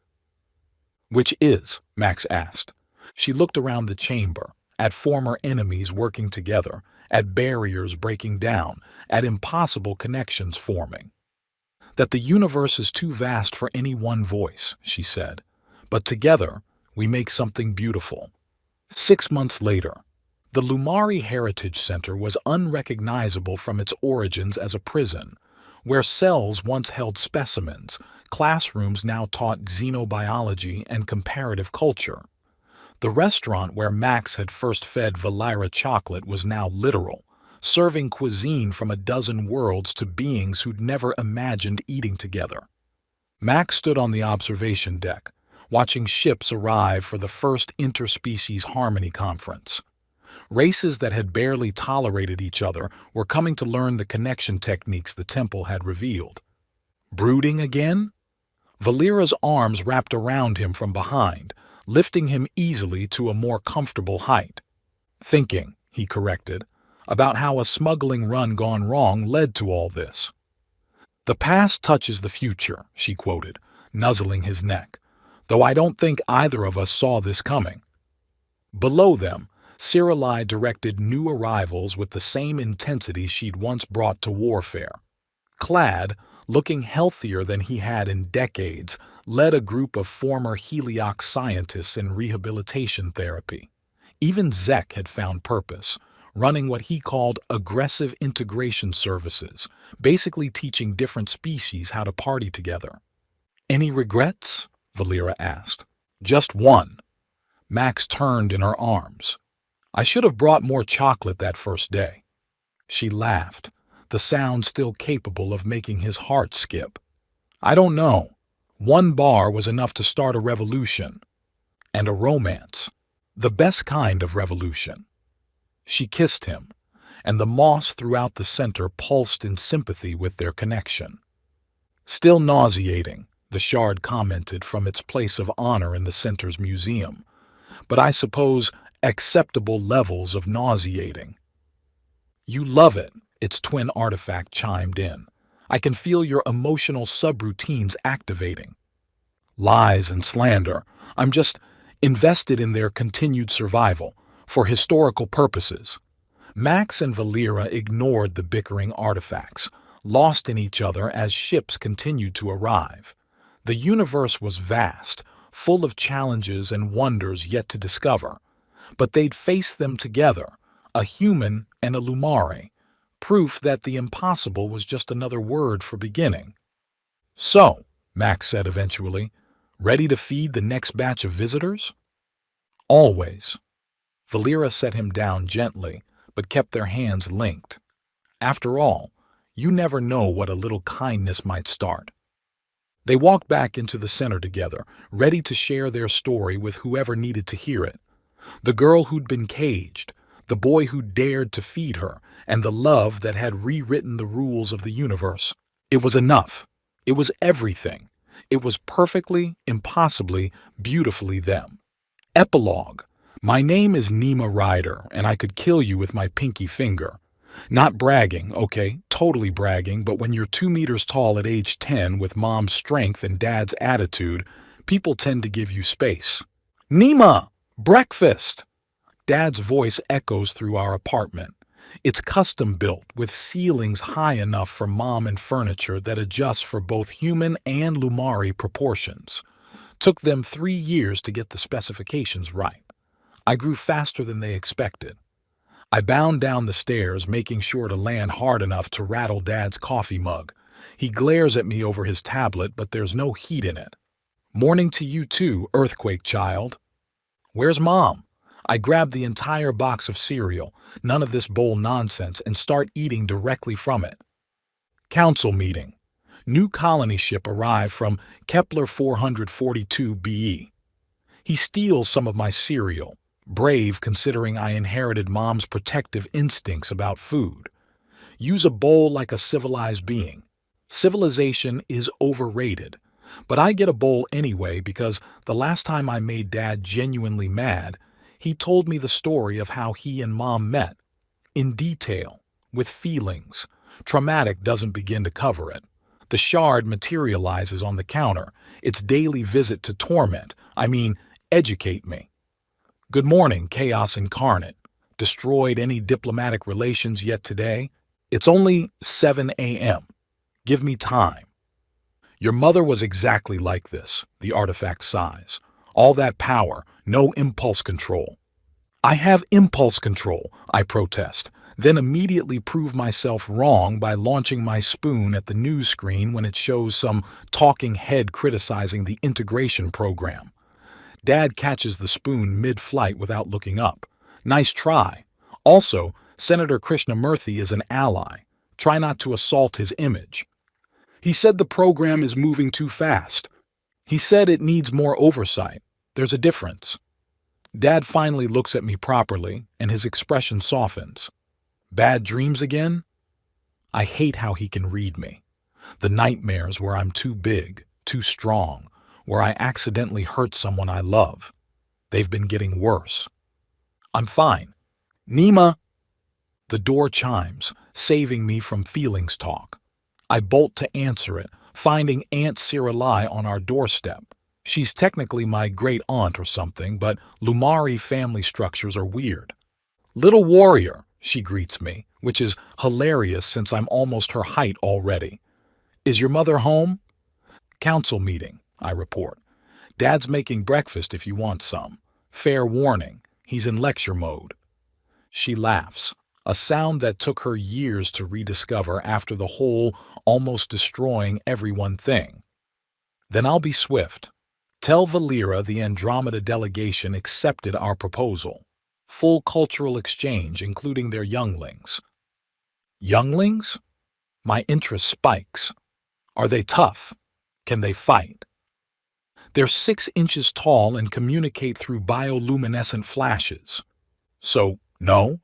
"Which is?" Max asked. She looked around the chamber, at former enemies working together, at barriers breaking down, at impossible connections forming. "That the universe is too vast for any one voice," she said. "But together, we make something beautiful." 6 months later, the Lumari Heritage Center was unrecognizable from its origins as a prison, where cells once held specimens. Classrooms now taught xenobiology and comparative culture. The restaurant where Max had first fed Valera chocolate was now literal, serving cuisine from a dozen worlds to beings who'd never imagined eating together. Max stood on the observation deck, watching ships arrive for the first interspecies harmony conference. Races that had barely tolerated each other were coming to learn the connection techniques the temple had revealed. "Brooding again?" Valera's arms wrapped around him from behind, lifting him easily to a more comfortable height. "Thinking," he corrected, "about how a smuggling run gone wrong led to all this." "The past touches the future," she quoted, nuzzling his neck, "though I don't think either of us saw this coming." Below them, Cirili directed new arrivals with the same intensity she'd once brought to warfare. Clad, looking healthier than he had in decades, led a group of former Heliox scientists in rehabilitation therapy. Even Zek had found purpose, running what he called aggressive integration services, basically teaching different species how to party together. "Any regrets?" Valera asked. "Just one." Max turned in her arms. "I should have brought more chocolate that first day." She laughed, the sound still capable of making his heart skip. "I don't know. One bar was enough to start a revolution. And a romance. The best kind of revolution." She kissed him, and the moss throughout the center pulsed in sympathy with their connection. "Still nauseating," the Shard commented from its place of honor in the center's museum. "But I suppose acceptable levels of nauseating." "You love it," its twin artifact chimed in. "I can feel your emotional subroutines activating." "Lies and slander. I'm just invested in their continued survival, for historical purposes." Max and Valera ignored the bickering artifacts, lost in each other as ships continued to arrive. The universe was vast, full of challenges and wonders yet to discover. But they'd face them together, a human and a Lumari, proof that the impossible was just another word for beginning. "So," Max said eventually, "ready to feed the next batch of visitors?" "Always." Valera set him down gently, but kept their hands linked. "After all, you never know what a little kindness might start." They walked back into the center together, ready to share their story with whoever needed to hear it. The girl who'd been caged, the boy who dared to feed her, and the love that had rewritten the rules of the universe. It was enough. It was everything. It was perfectly, impossibly, beautifully them. Epilogue. "My name is Nema Ryder, and I could kill you with my pinky finger. Not bragging, okay, totally bragging, but when you're 2 meters tall at age 10 with mom's strength and dad's attitude, people tend to give you space." "Nema! Breakfast!" Dad's voice echoes through our apartment. It's custom built, with ceilings high enough for mom and furniture that adjusts for both human and Lumari proportions. Took them 3 years to get the specifications right. I grew faster than they expected. I bound down the stairs, making sure to land hard enough to rattle Dad's coffee mug. He glares at me over his tablet, but there's no heat in it. "Morning to you too, earthquake child." "Where's Mom?" I grab the entire box of cereal, none of this bowl nonsense, and start eating directly from it. "Council meeting. New colony ship arrived from Kepler 442 BE. He steals some of my cereal, Brave considering I inherited Mom's protective instincts about food. Use a bowl like a civilized being. Civilization is overrated. But I get a bowl anyway because the last time I made Dad genuinely mad, he told me the story of how he and Mom met. In detail, with feelings. Traumatic doesn't begin to cover it. The shard materializes on the counter, its daily visit to torment, educate me. Good morning, chaos incarnate. Destroyed any diplomatic relations yet today? It's only 7 a.m. Give me time. Your mother was exactly like this, the artifact sighs. All that power, no impulse control. I have impulse control, I protest, then immediately prove myself wrong by launching my spoon at the news screen when it shows some talking head criticizing the integration program. Dad catches the spoon mid-flight without looking up. Nice try. Also, Senator Krishnamurthy is an ally. Try not to assault his image. He said the program is moving too fast. He said it needs more oversight. There's a difference. Dad finally looks at me properly, and his expression softens. Bad dreams again? I hate how he can read me. The nightmares where I'm too big, too strong, where I accidentally hurt someone I love. They've been getting worse. I'm fine. Nima! The door chimes, saving me from feelings talk. I bolt to answer it, finding Aunt Ciralai on our doorstep. She's technically my great-aunt or something, but Lumari family structures are weird. Little warrior, she greets me, which is hilarious since I'm almost her height already. Is your mother home? Council meeting, I report. Dad's making breakfast if you want some. Fair warning, he's in lecture mode. She laughs, a sound that took her years to rediscover after the whole almost destroying everyone thing. Then I'll be swift. Tell Valera the Andromeda delegation accepted our proposal. Full cultural exchange, including their younglings. Younglings? My interest spikes. Are they tough? Can they fight? They're 6 inches tall and communicate through bioluminescent flashes. So, no?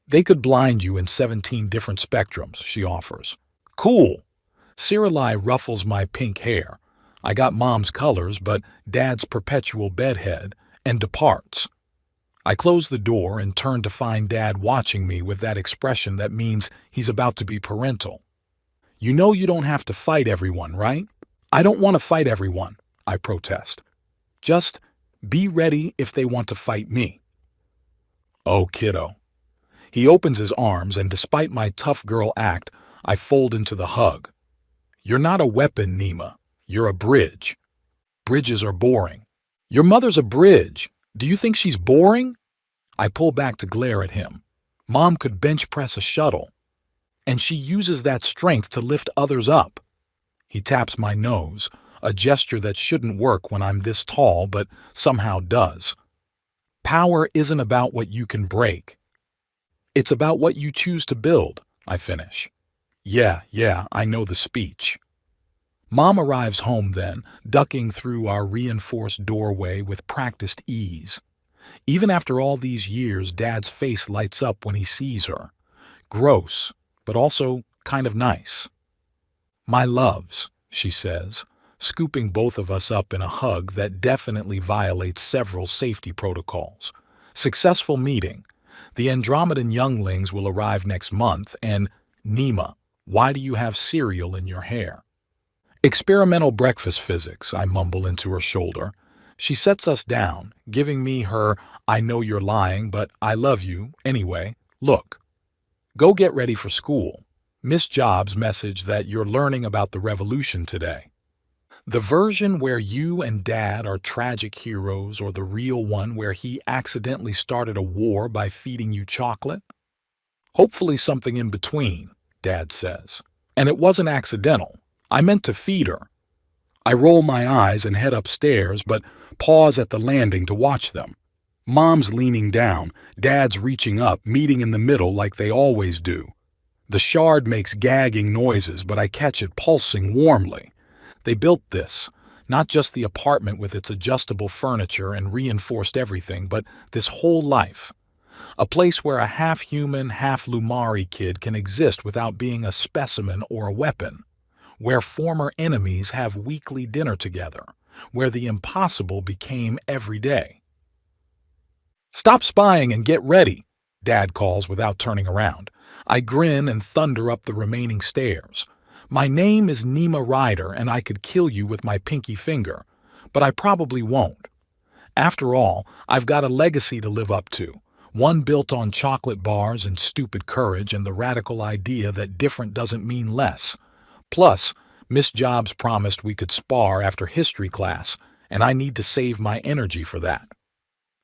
They could blind you in 17 different spectrums, she offers. Cool. Ciralai ruffles my pink hair. I got Mom's colors, but Dad's perpetual bedhead, and departs. I close the door and turn to find Dad watching me with that expression that means he's about to be parental. You know you don't have to fight everyone, right? I don't want to fight everyone, I protest. Just be ready if they want to fight me. Oh, kiddo. He opens his arms, and despite my tough girl act, I fold into the hug. You're not a weapon, Nima. You're a bridge. Bridges are boring. Your mother's a bridge. Do you think she's boring? I pull back to glare at him. Mom could bench press a shuttle. And she uses that strength to lift others up. He taps my nose, a gesture that shouldn't work when I'm this tall, but somehow does. Power isn't about what you can break. It's about what you choose to build, I finish. Yeah, I know the speech. Mom arrives home then, ducking through our reinforced doorway with practiced ease. Even after all these years, Dad's face lights up when he sees her. Gross, but also kind of nice. My loves, she says, scooping both of us up in a hug that definitely violates several safety protocols. Successful meeting. The Andromedan younglings will arrive next month, and Nima, why do you have cereal in your hair? Experimental breakfast physics, I mumble into her shoulder. She sets us down, giving me her I know you're lying, but I love you anyway look. Go get ready for school. Miss Jobs messaged that you're learning about the revolution today. The version where you and Dad are tragic heroes, or the real one where he accidentally started a war by feeding you chocolate? Hopefully something in between, Dad says. And it wasn't accidental. I meant to feed her. I roll my eyes and head upstairs, but pause at the landing to watch them. Mom's leaning down, Dad's reaching up, meeting in the middle like they always do. The shard makes gagging noises, but I catch it pulsing warmly. They built this, Not just the apartment with its adjustable furniture and reinforced everything, but this whole life. A place where a half-human, half-Lumari kid can exist without being a specimen or a weapon. Where former enemies have weekly dinner together. Where the impossible became every day. "Stop spying and get ready," Dad calls without turning around. I grin and thunder up the remaining stairs. My name is Nema Ryder, and I could kill you with my pinky finger, but I probably won't. After all, I've got a legacy to live up to, one built on chocolate bars and stupid courage and the radical idea that different doesn't mean less. Plus, Miss Jobs promised we could spar after history class, and I need to save my energy for that.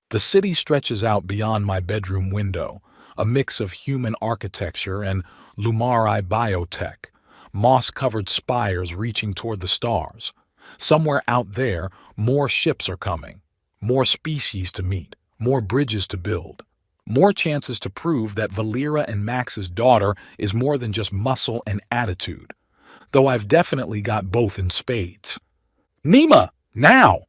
The city stretches out beyond my bedroom window, a mix of human architecture and Lumari biotech, moss-covered spires reaching toward the stars. Somewhere out there, more ships are coming, more species to meet, more bridges to build, more chances to prove that Valera and Max's daughter is more than just muscle and attitude. Though I've definitely got both in spades. "Nema, now!"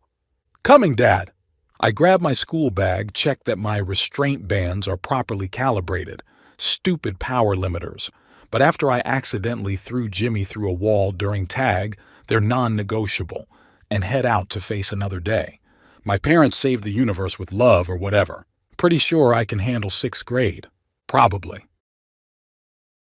"Coming, Dad." I grab my school bag, check that my restraint bands are properly calibrated. Stupid power limiters. But after I accidentally threw Jimmy through a wall during tag, they're non-negotiable, and head out to face another day. My parents saved the universe with love or whatever. Pretty sure I can handle 6th grade. Probably.